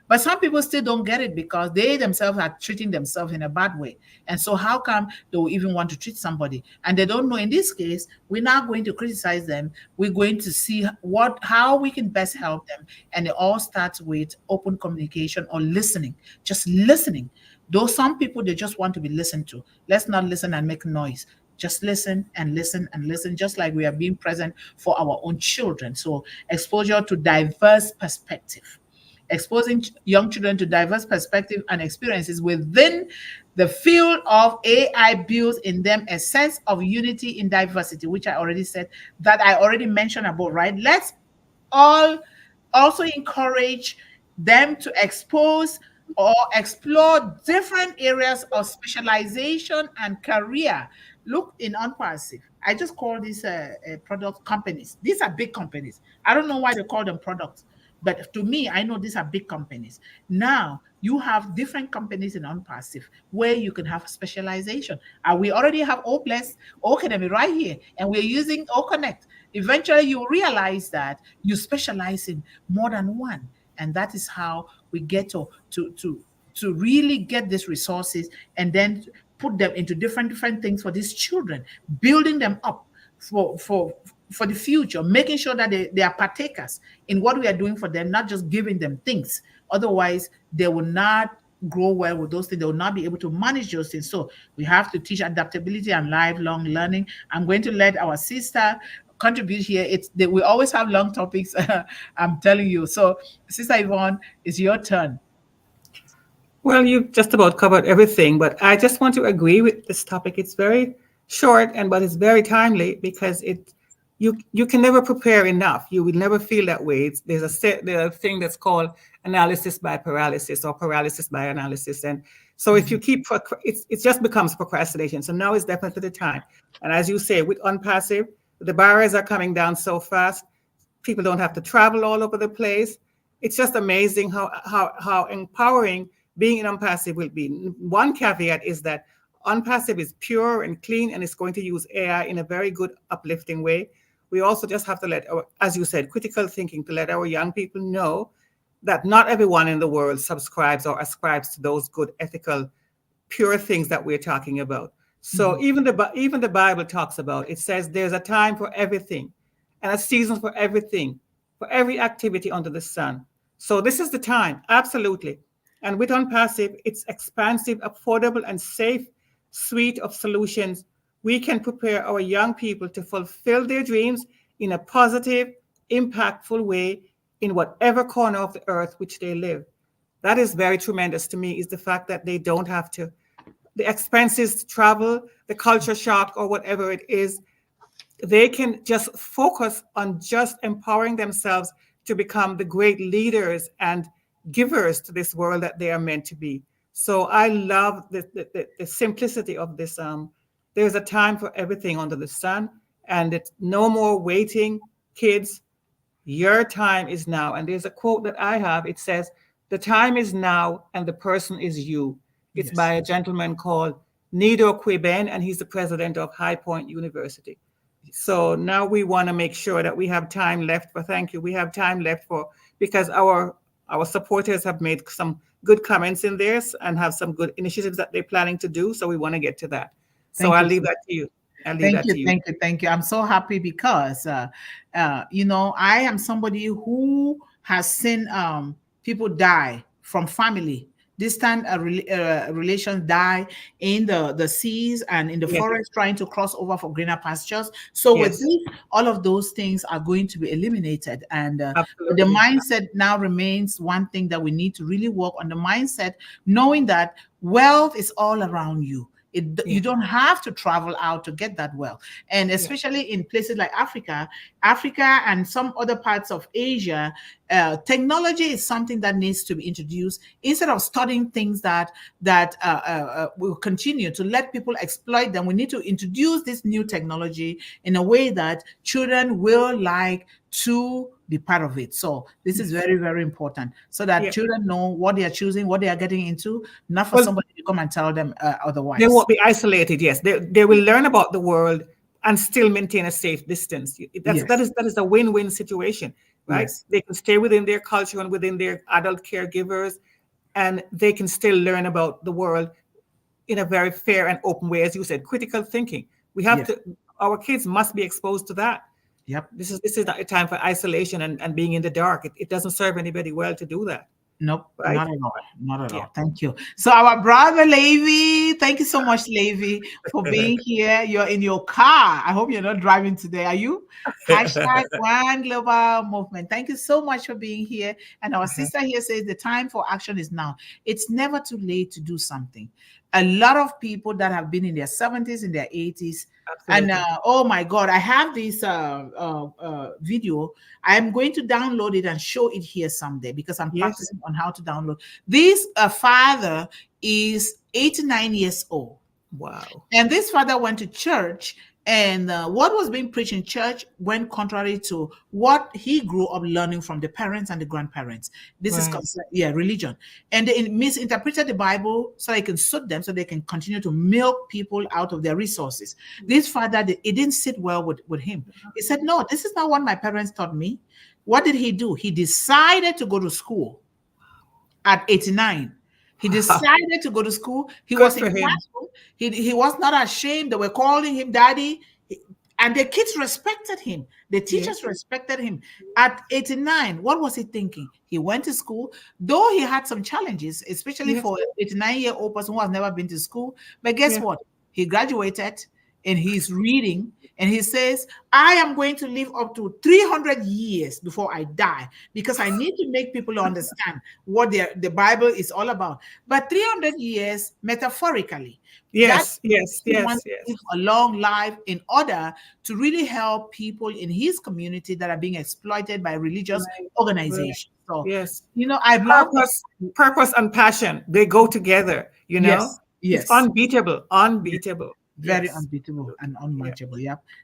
But some people still don't get it because they themselves are treating themselves in a bad way. And so how come they will even want to treat somebody? And they don't know. In this case, we're not going to criticize them. We're going to see how we can best help them. And it all starts with open communication or listening, just listening. Though some people, they just want to be listened to. Let's not listen and make noise. Just listen and listen and listen, just like we are being present for our own children. So exposure to diverse perspective, exposing young children to diverse perspective and experiences within the field of AI builds in them a sense of unity in diversity, which I already said, that I already mentioned about, right? Let's all also encourage them to expose or explore different areas of specialization and career. Look in Unpassive. I just call these product companies. These are big companies. I don't know why they call them products, but to me, I know these are big companies. Now, you have different companies in Unpassive where you can have specialization. And we already have O-CADEMY right here, and we're using O-Connect. Eventually, you realize that you specialize in more than one. And that is how we get to really get these resources and then put them into different things for these children, building them up for the future, making sure that they are partakers in what we are doing for them, not just giving them things. Otherwise, they will not grow well with those things. They will not be able to manage those things. So we have to teach adaptability and lifelong learning. I'm going to let our sister contribute here. We always have long topics. I'm telling you. So, Sister Yvonne, it's your turn. Well, you just about covered everything, but I just want to agree with this topic. It's very short but it's very timely because you can never prepare enough. You will never feel that way. There's a thing that's called analysis by paralysis or paralysis by analysis. And so if you keep, it just becomes procrastination. So now is definitely the time. And as you say, with Unpassive, the barriers are coming down so fast. People don't have to travel all over the place. It's just amazing how empowering being in Unpassive will be. One caveat is that Unpassive is pure and clean, and it's going to use AI in a very good, uplifting way. We also just have to let as you said, critical thinking, to let our young people know that not everyone in the world subscribes or ascribes to those good, ethical, pure things that we're talking about. So even the Bible talks about, it says there's a time for everything and a season for everything, for every activity under the sun. So this is the time, absolutely. And with Unpassive, it's expansive, affordable, and safe suite of solutions. We can prepare our young people to fulfill their dreams in a positive, impactful way in whatever corner of the earth which they live. That is very tremendous to me, is the fact that they don't have to, the expenses to travel, the culture shock, or whatever it is. They can just focus on just empowering themselves to become the great leaders and givers to this world that they are meant to be. So I love the simplicity of this. There's a time for everything under the sun, and it's no more waiting. Kids, your time is now. And there's a quote that I have. It says, "The time is now, and the person is you." It's by a gentleman called Nido Queben, and he's the president of High Point University. So now we want to make sure that we have time left for, thank you, we have time left for, because our supporters have made some good comments in there and have some good initiatives that they're planning to do. So we want to get to that. So I'll leave that to you. Thank you. I'm so happy because, I am somebody who has seen people die from family. distant relations die in the seas and in the Yes. forest, trying to cross over for greener pastures. So with Yes. this, all of those things are going to be eliminated. And the Absolutely. mindset now remains one thing that we need to really work on, the mindset, knowing that wealth is all around you. You don't have to travel out to get that wealth. And especially in places like Africa and some other parts of Asia, technology is something that needs to be introduced instead of studying things that will continue to let people exploit them. We need to introduce this new technology in a way that children will like to be part of it. So this is very, very important, so that children know what they are choosing, what they are getting into, not for somebody to come and tell them otherwise. They won't be isolated. Yes, they will learn about the world and still maintain a safe distance. That is a win-win situation, right? Yes. They can stay within their culture and within their adult caregivers, and they can still learn about the world in a very fair and open way. As you said, critical thinking. We have to. Our kids must be exposed to that. Yep. This is not a time for isolation and being in the dark. It doesn't serve anybody well to do that. Nope, right? not at all. Not at all. Thank you. So our brother Levi, thank you so much, Levi, for being here. You're in your car. I hope you're not driving today. Are you? Hashtag One Global Movement. Thank you so much for being here. And our sister here says the time for action is now. It's never too late to do something. A lot of people that have been in their 70s, in their 80s, Absolutely. and oh my God, I have this video. I'm going to download it and show it here someday because I'm practicing on how to download. This father is 89 years old. Wow. And this father went to church, and what was being preached in church went contrary to what he grew up learning from the parents and the grandparents. This is religion. And they misinterpreted the Bible so they can suit them, so they can continue to milk people out of their resources. This father, it didn't sit well with him. He said, no, this is not what my parents taught me. What did he do? He decided to go to school at 89. He decided to go to school. He was in classroom. He was not ashamed. They were calling him daddy. And the kids respected him. The teachers respected him. At 89, what was he thinking? He went to school, though he had some challenges, especially for an 89-year-old person who has never been to school. But guess what? He graduated, and he's reading, and he says, I am going to live up to 300 years before I die because I need to make people understand what the Bible is all about. But 300 years metaphorically. Yes. A long life in order to really help people in his community that are being exploited by religious organizations. So, I love purpose and passion. They go together, Yes. It's unbeatable. Very unbeatable and unmatchable.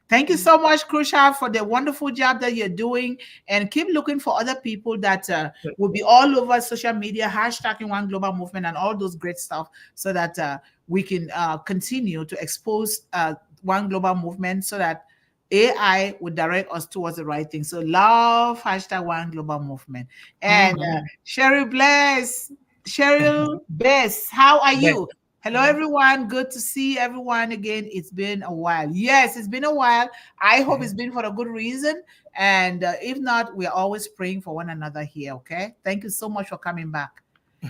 Thank you so much, Krusha, for the wonderful job that you're doing, and keep looking for other people that will be all over social media, hashtagging One Global Movement and all those great stuff, so that we can continue to expose One Global Movement, so that AI would direct us towards the right thing. So love hashtag One Global Movement. And Cheryl Bess, how are you? Hello, everyone. Good to see everyone again. It's been a while. Yes, it's been a while. I hope it's been for a good reason. And if not, we're always praying for one another here, okay? Thank you so much for coming back.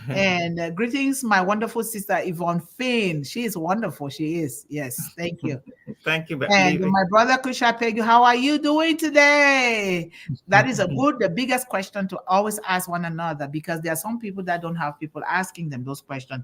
And greetings, my wonderful sister, Yvonne Finn. She is wonderful. She is. Yes, thank you. Thank you. And my brother, Kusha Pegu, how are you doing today? That is the biggest question to always ask one another, because there are some people that don't have people asking them those questions.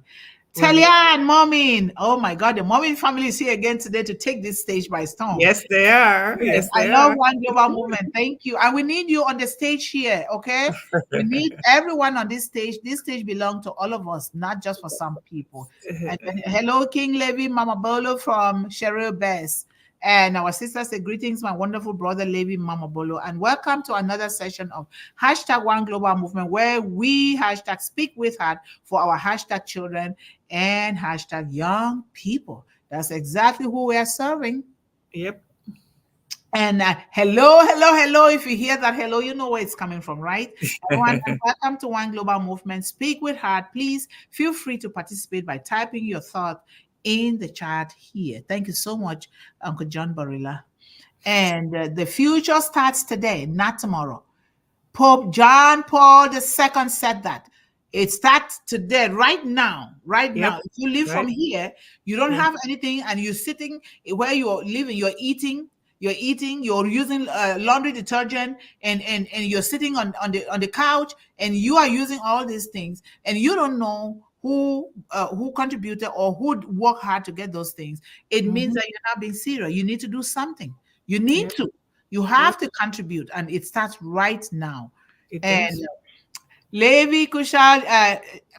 Talia and Momin. Oh my God, the Momin family is here again today to take this stage by storm. Yes, they are. Yes, I love One Global Movement. Thank you. And we need you on the stage here, okay? We need everyone on this stage. This stage belongs to all of us, not just for some people. And hello, King Levi Mama Bolo from Cheryl Bess. And our sister said, greetings, my wonderful brother, Levi Mama Bolo. And welcome to another session of hashtag One Global Movement, where we hashtag Speak With Heart for our hashtag children and hashtag young people. That's exactly who we are serving. Yep. And hello. If you hear that hello, you know where it's coming from, right? Everyone, welcome to One Global Movement. Speak with Heart. Please feel free to participate by typing your thought in the chat here. Thank you so much, Uncle John Barilla. And the future starts today, not tomorrow. Pope John Paul II said that. It starts today, right now, right Yep. now. If you live from here, you don't have anything, and you're sitting where you're living, you're eating, you're using laundry detergent, and you're sitting on the couch, and you are using all these things, and you don't know who contributed or who worked hard to get those things. It means that you're not being serious. You need to do something. You need to. You have to contribute, and it starts right now. It And does. Levi Kushal,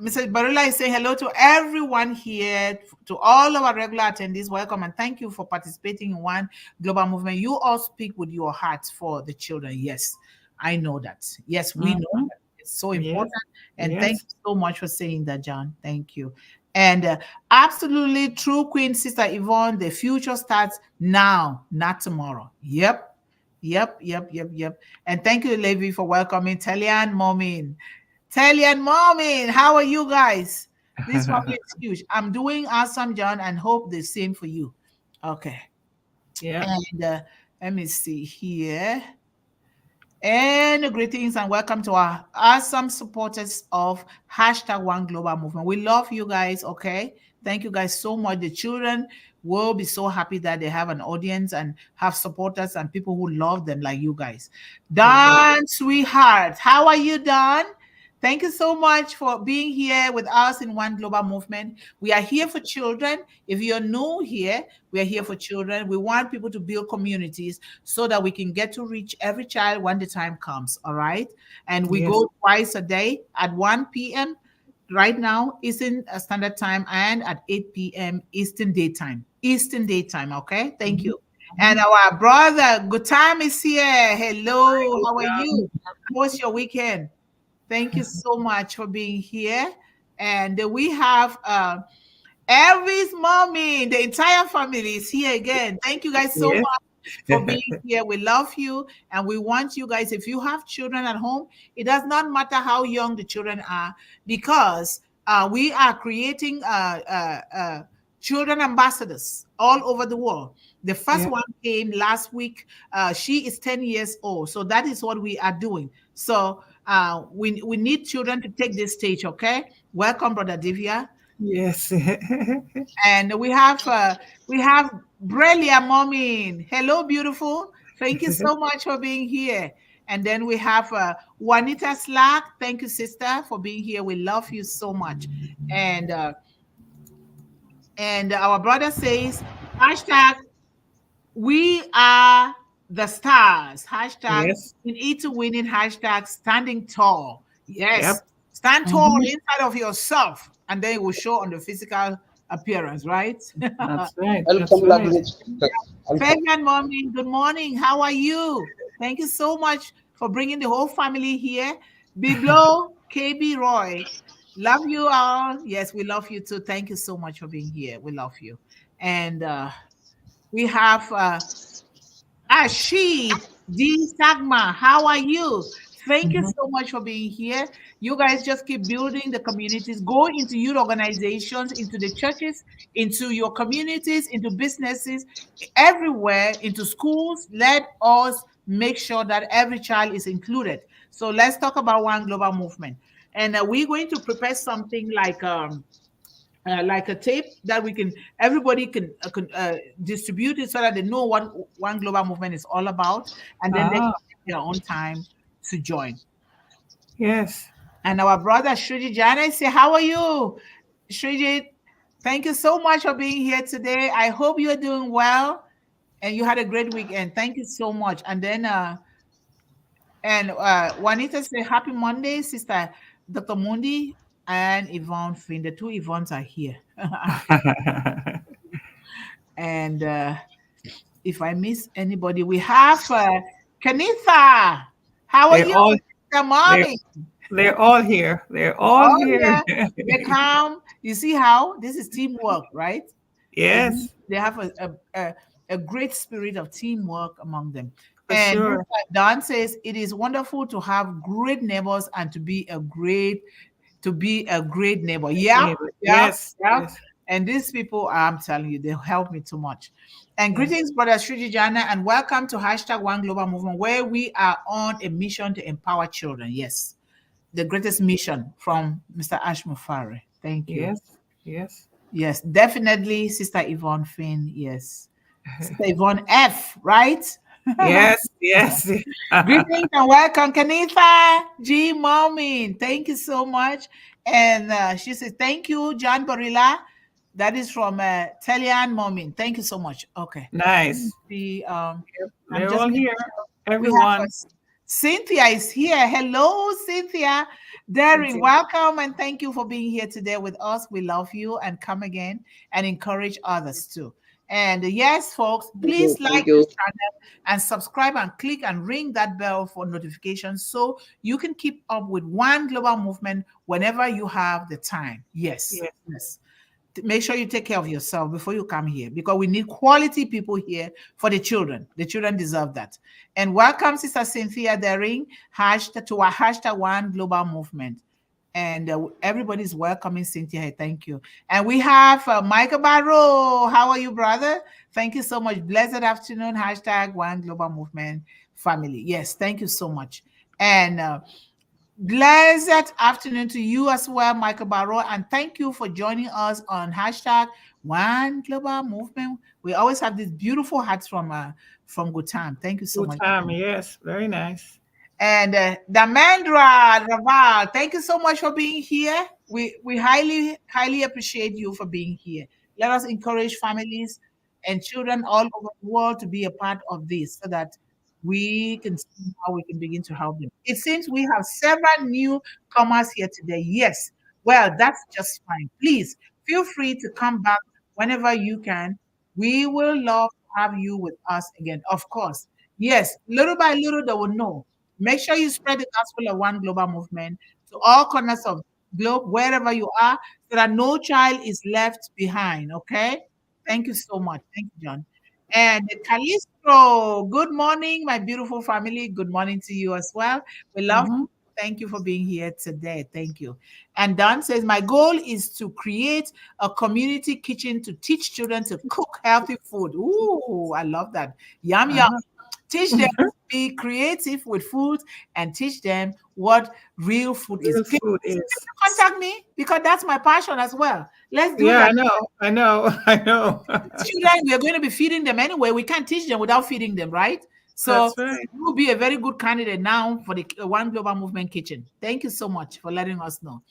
Mr. Barilla is saying hello to everyone here, to all our regular attendees. Welcome and thank you for participating in One Global Movement. You all speak with your hearts for the children. Yes, I know that. Yes, we know that. It's so important. And thank you so much for saying that, John. Thank you. And absolutely true, Queen Sister Yvonne, the future starts now, not tomorrow. Yep. And thank you, Levi, for welcoming Talian Momin. How are you guys? This family is huge. I'm doing awesome, John, and hope the same for you. Okay. Yeah. And let me see here. And greetings and welcome to our awesome supporters of #One Global Movement. We love you guys, okay? Thank you guys so much. The children will be so happy that they have an audience and have supporters and people who love them like you guys. Don, sweetheart, how are you, Don? Thank you so much for being here with us in One Global Movement. We are here for children. If you're new here, we are here for children. We want people to build communities so that we can get to reach every child when the time comes, all right? And we go twice a day at 1 p.m. right now, Eastern Standard Time, and at 8 p.m. Eastern Daytime, okay? Thank you. And our brother, good time is here. Hello, how are you? How was your weekend? Thank you so much for being here. And we have Elvis mommy, the entire family is here again. Thank you guys so much for being here. We love you, and we want you guys, if you have children at home, it does not matter how young the children are, because we are creating children ambassadors all over the world. The first one came last week. She is 10 years old. So that is what we are doing. So we need children to take this stage, okay? Welcome, Brother Divya. Yes. And we have Barilla Momin. Hello, beautiful. Thank you so much for being here. And then we have Juanita Slack. Thank you, sister, for being here. We love you so much. And our brother says, #we are the stars. We need to win in #standing tall. Yes. Stand tall inside of yourself, and then it will show on the physical appearance, right? That's right. Fabian Mommy, good morning. How are you? Thank you so much for bringing the whole family here. Biblo, KB Roy, love you all. Yes, we love you too. Thank you so much for being here. We love you. And we have Ashid D. Sagma. How are you? Thank you so much for being here. You guys just keep building the communities. Go into youth organizations, into the churches, into your communities, into businesses, everywhere, into schools. Let us make sure that every child is included. So let's talk about One Global Movement. And we're going to prepare something like a tape that everybody can distribute it so that they know what One Global Movement is all about, and then they can take their own time to join. Yes. And our brother Shriji Jana say, how are you? Shriji, thank you so much for being here today. I hope you're doing well and you had a great weekend. Thank you so much. And then Juanita say, happy Monday, Sister Dr. Mundih and Yvonne Finn. The two Yvonnes are here. And if I miss anybody, we have Kanitha. How are you? Mommy? They're all here. They're all here. They come. You see how this is teamwork, right? Yes. They have a great spirit of teamwork among them. For sure. Don says it is wonderful to have great neighbors and to be a great neighbor. Yes. And these people, I'm telling you, they help me too much. And greetings, Brother Shriji Jana, and welcome to #One Global Movement, where we are on a mission to empower children. Yes. the greatest mission from Mr. Ash Mufari. Thank you. Yes. Yes. Yes, definitely, Sister Yvonne Finn. Yes. Sister Yvonne F, right? Yes. Yes. Greetings and welcome, Kanitha G. Momin. Thank you so much. And she says, thank you, John Barilla. That is from Telian Momin. Thank you so much. Okay. Nice. I'm They're just all making here. sure we have Everyone. us. Cynthia is here. Hello, Cynthia. Darren, Cynthia. welcome and thank you for being here today with us. We love you and come again and encourage others too. And yes, folks, please like this channel and subscribe and click and ring that bell for notifications so you can keep up with One Global Movement whenever you have the time. Yes. Make sure you take care of yourself before you come here because we need quality people here for the children. The children deserve that. And welcome, Sister Cynthia Daring, to our hashtag One Global Movement. And everybody's welcoming Cynthia. Thank you. And we have Michael Barrow. How are you, brother? Thank you so much. Blessed afternoon. Hashtag One Global Movement family. Yes, thank you so much. And blessed afternoon to you as well, Michael Barrow. And thank you for joining us on hashtag One Global Movement. We always have these beautiful hats from Gutam. Thank you so much. Gutam, yes, very nice. And Damandra Raval, thank you so much for being here. We highly appreciate you for being here. Let us encourage families and children all over the world to be a part of this so that we can see how we can begin to help them. It seems we have several newcomers here today. Yes, well, that's just fine. Please feel free to come back whenever you can. We will love to have you with us again, of course. Yes, little by little, they will know. Make sure you spread the gospel of One Global Movement to all corners of the globe, wherever you are, so that no child is left behind, okay? Thank you so much. Thank you, John. And Calistro, good morning, my beautiful family. Good morning to you as well. We love you. Thank you for being here today. Thank you. And Don says, my goal is to create a community kitchen to teach children to cook healthy food. Ooh, I love that. Yum, yum. Teach them to be creative with food and teach them what real food is. Real food is. Contact me because that's my passion as well. Let's do that. I know. Children, we are going to be feeding them anyway. We can't teach them without feeding them, right? So that's right. You will be a very good candidate now for the One Global Movement Kitchen. Thank you so much for letting us know.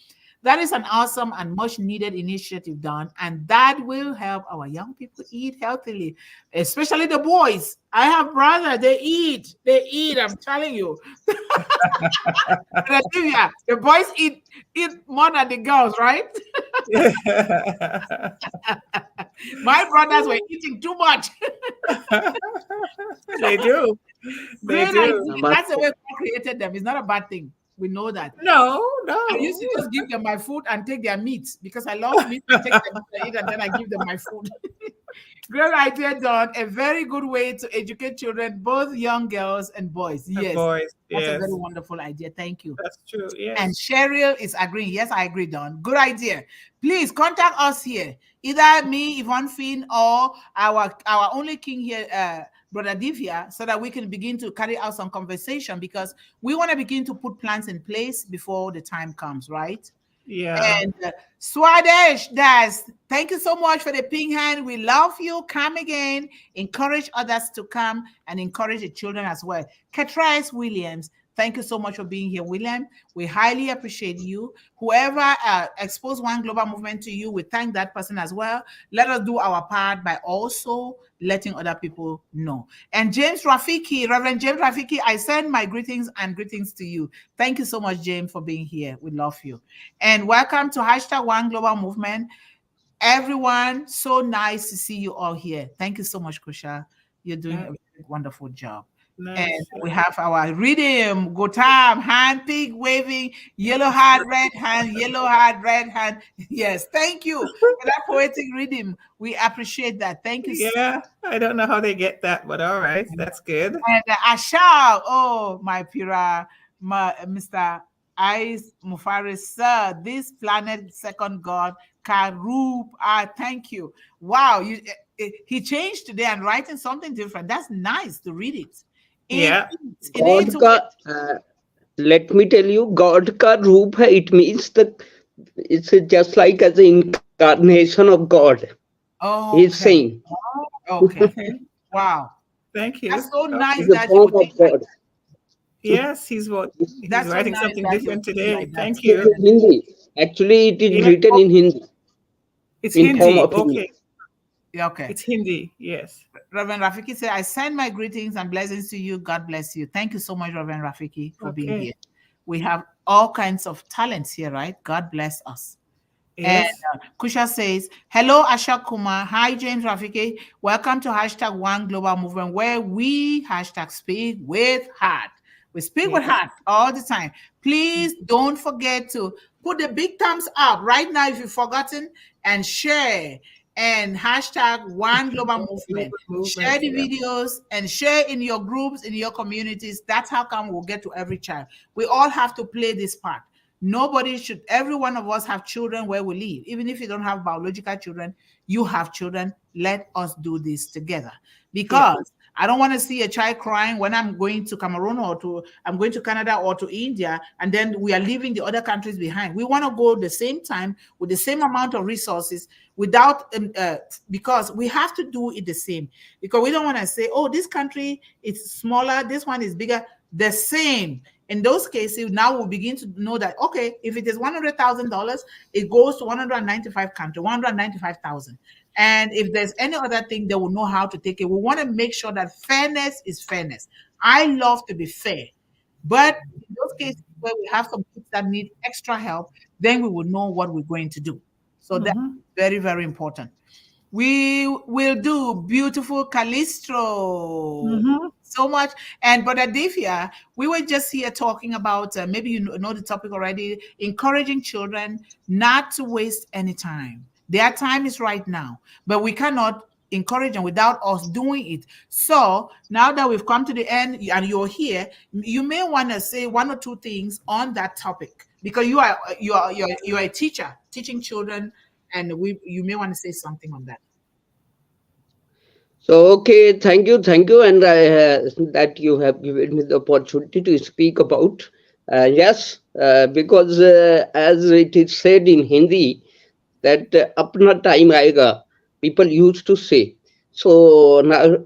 That is an awesome and much needed initiative, Don, and that will help our young people eat healthily, especially the boys. I have brothers, they eat, I'm telling you. The boys eat more than the girls, right? My brothers were eating too much. They do. They do. That's the way God created them. It's not a bad thing. We know that. No. I used to just give them my food and take their meat because I love meat. I take them to eat and then I give them my food. Great idea, Don. A very good way to educate children, both young girls and boys. Yes, that's a very wonderful idea. Thank you. That's true. Yes. And Cheryl is agreeing. Yes, I agree, Don. Good idea. Please contact us here. Either me, Yvonne Finn, or our only king here, Brother Divya, so that we can begin to carry out some conversation because we want to begin to put plans in place before the time comes, right? Yeah. And Swadesh, thank you so much for the ping hand. We love you. Come again. Encourage others to come and encourage the children as well. Catrice Williams, thank you so much for being here, William. We highly appreciate you. Whoever exposed One Global Movement to you, we thank that person as well. Let us do our part by also letting other people know. And James Rafiki, Reverend James Rafiki, I send my greetings to you. Thank you so much, James, for being here. We love you. And welcome to hashtag One Global Movement. Everyone, so nice to see you all here. Thank you so much, Kusha. You're doing a wonderful job. Nice. And we have our rhythm, Gotam, hand, pig waving, yellow heart, red hand, yellow heart, red hand. Yes, thank you for that poetic rhythm. We appreciate that. Thank you. Yeah, I don't know how they get that, but all right, that's good. And Ashal, oh, my Pira, Mr. Ais Mufaris, sir, this planet second God, Karub, thank you. Wow, he changed today and writing something different. That's nice to read it. let me tell you, God ka roop hai. It means that it's just like as an incarnation of God. He's Okay. saying Okay. Okay. Wow. Thank That's you. so nice it's Okay. a that you form would of think like God. Yes, he's that's so writing nice something that you would different think today. like that. Thank It's you. in Hindi. Actually, it is Yeah. written Oh, in Hindi, it's in form Hindi. of Hindi. Okay. Yeah, okay. It's Hindi. Yes. Reverend Rafiki said, I send my greetings and blessings to you. God bless you. Thank you so much, Reverend Rafiki, for being Okay. here. We have all kinds of talents here, right? God bless us. And Yes. Kusha says, hello, Asha Kumar. Hi, James Rafiki. Welcome to hashtag One Global Movement, where we hashtag speak with heart. We speak with Yes. heart all the time. Please don't forget to put the big thumbs up right now if you've forgotten and share and hashtag One Global Movement. Global Share movement. the Yeah. videos and share in your groups, in your communities. That's how come we'll get to every child. We all have to play this part. Nobody should, every one of us have children where we live. Even if you don't have biological children, you have children. Let us do this together. Yeah. Because I don't want to see a child crying when I'm going to Cameroon or I'm going to Canada or to India, and then we are leaving the other countries behind. We want to go the same time with the same amount of resources without, because we have to do it the same. Because we don't want to say, oh, this country is smaller, this one is bigger, the same. In those cases, now we'll begin to know that, okay, if it is $100,000, it goes to 195 countries, 195,000. And if there's any other thing, they will know how to take it. We want to make sure that fairness is fairness. I love to be fair. But in those cases where we have some kids that need extra help, then we will know what we're going to do. So that's Mm-hmm. very, very important. We will do beautiful Calistro. Mm-hmm. So much. And Brother Divya, we were just here talking about maybe you know the topic already, encouraging children not to waste any time. Their time is right now, but we cannot encourage them without us doing it. So now that we've come to the end and you're here, you may want to say one or two things on that topic because you are a teacher teaching children, and you may want to say something on that. So, okay, thank you, and that you have given me the opportunity to speak about. Yes, because as it is said in Hindi, that apna time aega, people used to say. So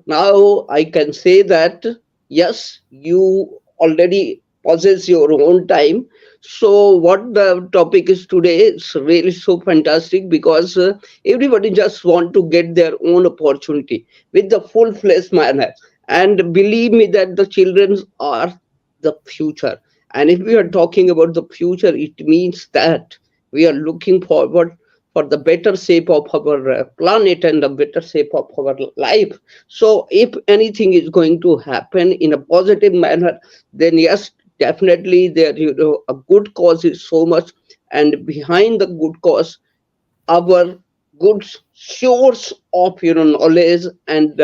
now I can say that yes, you already possess your own time. So what the topic is today is really so fantastic because everybody just want to get their own opportunity with the full-fledged manner. And believe me that the children are the future. And if we are talking about the future, it means that we are looking forward for the better shape of our planet and the better shape of our life. So, if anything is going to happen in a positive manner, then yes, definitely there a good cause is so much, and behind the good cause our good source of knowledge and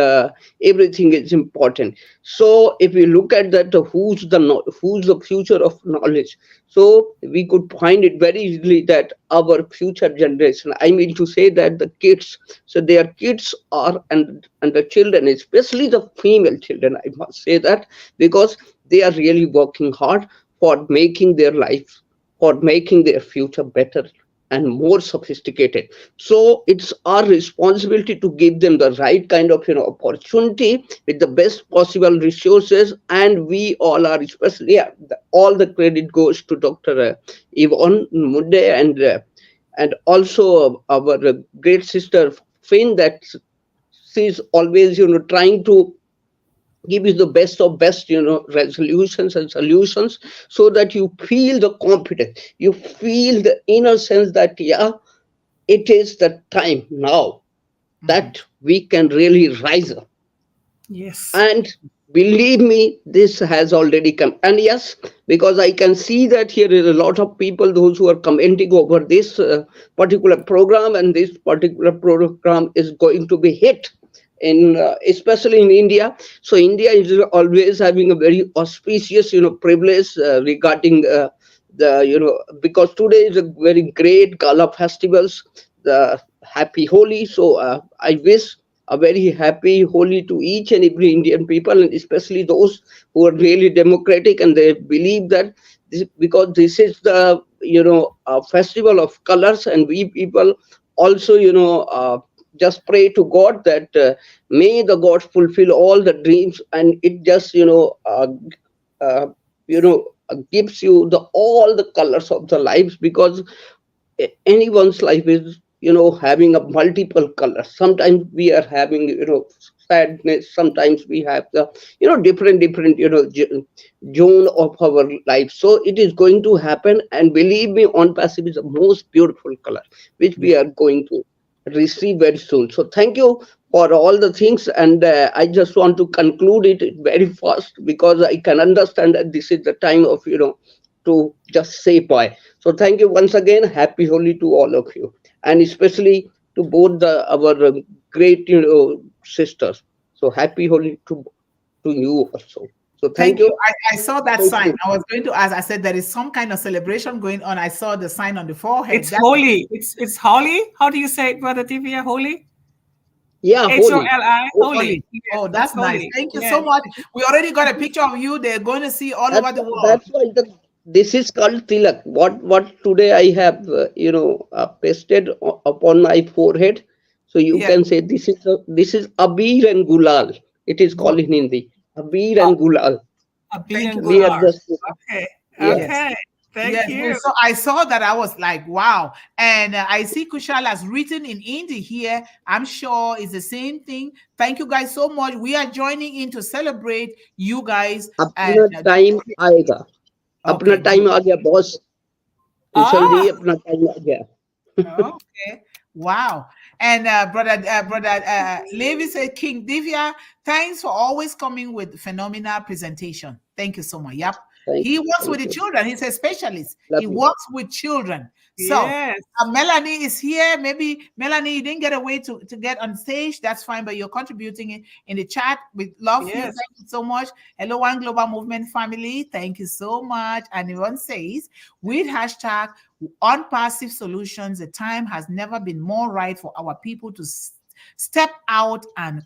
everything is important. So if we look at that, who's the future of knowledge, so we could find it very easily that our future generation, I mean to say that the kids, so their kids are, and the children, especially the female children, I must say that, because they are really working hard for making their life, for making their future better and more sophisticated. So it's our responsibility to give them the right kind of opportunity with the best possible resources. And we all are, especially all the credit goes to Dr. Yvonne Mundih and also our great sister Finn, that she's always trying to give you the best of best resolutions and solutions, so that you feel the confidence, you feel the inner sense that yeah, it is the time now Mhm. that we can really rise up. Yes. And believe me, this has already come. And yes, because I can see that here is a lot of people, those who are commenting over this particular program, and this particular program is going to be hit in especially in India. So India is always having a very auspicious privilege regarding the because today is a very great gala festivals, the happy Holi. So I wish a very happy Holi to each and every Indian people, and especially those who are really democratic and they believe that because this is the festival of colors, and we people also just pray to God that may the God fulfill all the dreams, and it just uh, gives you the all the colors of the lives, because anyone's life is having a multiple colors. Sometimes we are having sadness, sometimes we have the different zone of our life. So it is going to happen, and believe me, on passive is the most beautiful color which we are going to receive very soon. So thank you for all the things, and I just want to conclude it very fast, because I can understand that this is the time of to just say bye. So thank you once again. Happy Holi to all of you, and especially to both our great sisters. So happy Holi to you also. So thank you. I saw that Thank sign. you. I was going to ask. I said there is some kind of celebration going on. I saw the sign on the forehead. It's holy. It's holy. How do you say it, Brother Divya? Holy? Yeah, Holi. Holy. Holy. Yes, Oh, that's nice. holy. Thank you Yes. so much. We already got a picture of you. They're going to see all over the world. That's why this is called tilak. What today I have pasted upon my forehead. So you Yes. can say this is abir and gulal. It is called in Hindi. Abir and gulal. Abir and We are Gular. just Okay. yes. Okay. Thank Yes, you. so I saw that. I was like, wow. And I see Kushal has written in Hindi here. I'm sure it's the same thing. Thank you guys so much. We are joining in to celebrate you guys. And अपना time आएगा. अपना okay, time आ गया, boss. कुशल जी, Ah, अपना time आ गया. okay, wow. And brother Levi said, King Divya, thanks for always coming with phenomenal presentation. Thank you so much. Yep. He works with the Thank you. children. He's a specialist. Love He you. works with children. So yes. Melanie is here. Maybe Melanie, you didn't get a way to get on stage. That's fine, but you're contributing in the chat. We love you. Yes. Thank you so much. Hello, One Global Movement family. Thank you so much. And Yvonne says, with hashtag on passive solutions, the time has never been more right for our people to step out and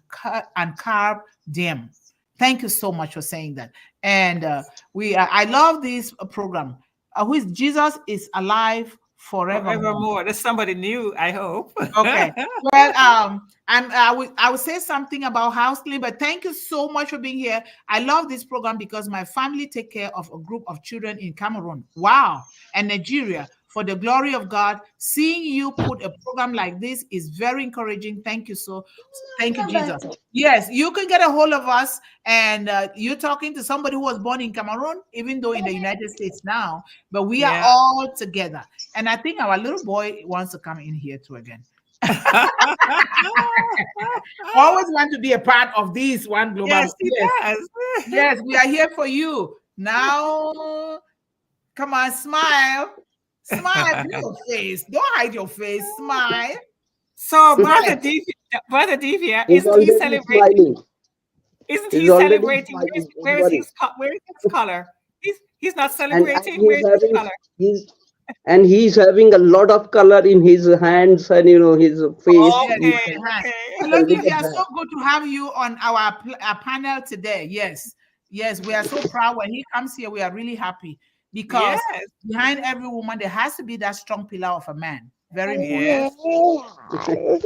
carve them. Thank you so much for saying that. And I love this program. Who is Jesus is alive forevermore. Forevermore. There's somebody new, I hope. Okay. Well, I will say something about house clean, but thank you so much for being here. I love this program because my family take care of a group of children in Cameroon. Wow. And Nigeria. For the glory of God, seeing you put a program like this is very encouraging. Thank you thank you, Jesus. Yes, you can get a hold of us, and you're talking to somebody who was born in Cameroon, even though in the United States now, but we are all together. And I think our little boy wants to come in here too again. Always want to be a part of this One Global. Yes, he does. Yes, we are here for you. Now, come on, smile. Smile, your face. Don't hide your face. Smile. So, Brother Divya, He's isn't he already celebrating? smiling. Isn't He's he already celebrating? smiling. Don't Where is worry. his color? He's not And celebrating. Where is his color? he's having a lot of color in his hands and his face. Okay, Hello, Look Divya. at that. So good to have you on our panel today. Yes, we are so proud when he comes here. We are really happy because Yes. behind every woman there has to be that strong pillar of a man. Very important. Yes.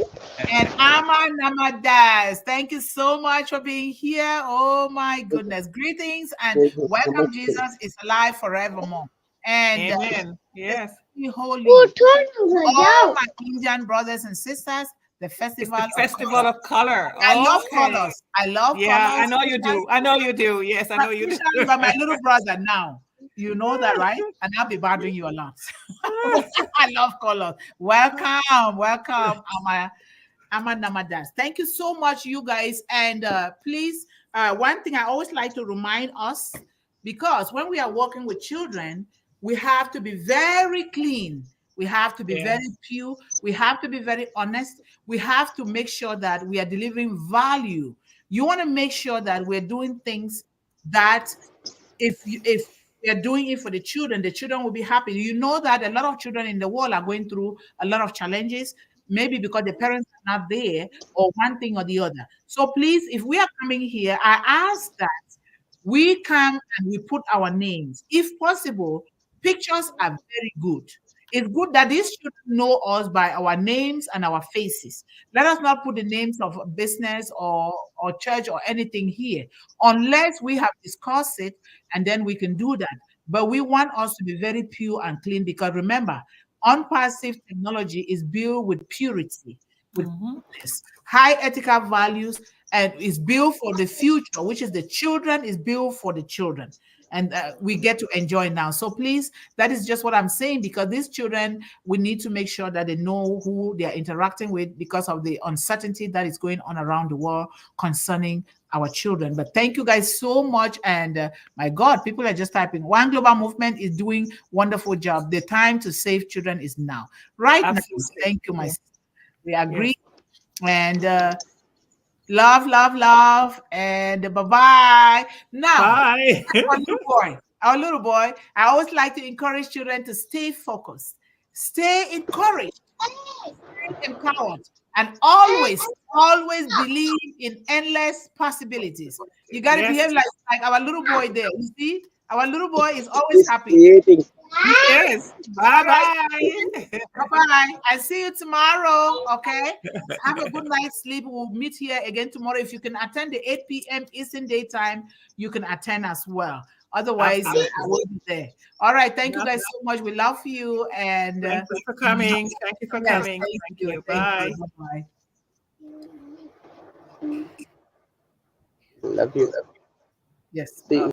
And Namadas, thank you so much for being here. Oh my goodness, greetings and welcome. Jesus is alive forevermore. And Amen. Yes. holy, all my Indian brothers and sisters. The It's festival, the festival of color. I love Okay. colors. I love Yeah, colors. I know you do. I know you do. Yes, I know you do. You are my little brother now. You know that, right? And I'll be bothering you a lot. I love colors. Welcome, Ama Namadas. Thank you so much, you guys. And please, one thing I always like to remind us, because when we are working with children, we have to be very clean. We have to be very pure. We have to be very honest. We have to make sure that we are delivering value. You want to make sure that we're doing things that if you're doing it for the children will be happy. You know that a lot of children in the world are going through a lot of challenges, maybe because the parents are not there or one thing or the other. So please, if we are coming here, I ask that we come and we put our names. If possible, Pictures are very good. It's good that these children know us by our names and our faces. Let us not put the names of business or church or anything here unless we have discussed it, and then we can do that. But we want us to be very pure and clean, because remember, unpassive technology is built with purity, with goodness, high ethical values, and is built for the future, which is the children, is built for the children. And we get to enjoy now. So please, that is just what I'm saying, because these children, we need to make sure that they know who they are interacting with, because of the uncertainty that is going on around the world concerning our children. But thank you guys so much. And my God, people are just typing. One Global Movement is doing wonderful job. The time to save children is now. Right Absolutely. now. Thank you, my sister. We agree. And love, love, love, and bye-bye. Now, Bye. our little boy, I always like to encourage children to stay focused, stay encouraged, stay empowered, and always, always believe in endless possibilities. You got to behave like our little boy there. You see, our little boy is always happy. Creating. Yes. Bye-bye. Bye-bye. I see you tomorrow, okay? Have a good night's sleep. We'll meet here again tomorrow. If you can attend the 8 p.m. Eastern Daytime, you can attend as well. Otherwise, I will be there. All right. Thank you guys so much. We love you. And thank you for coming. Thank you for coming. Thank you. Bye. Bye. Love you. Yes. See you.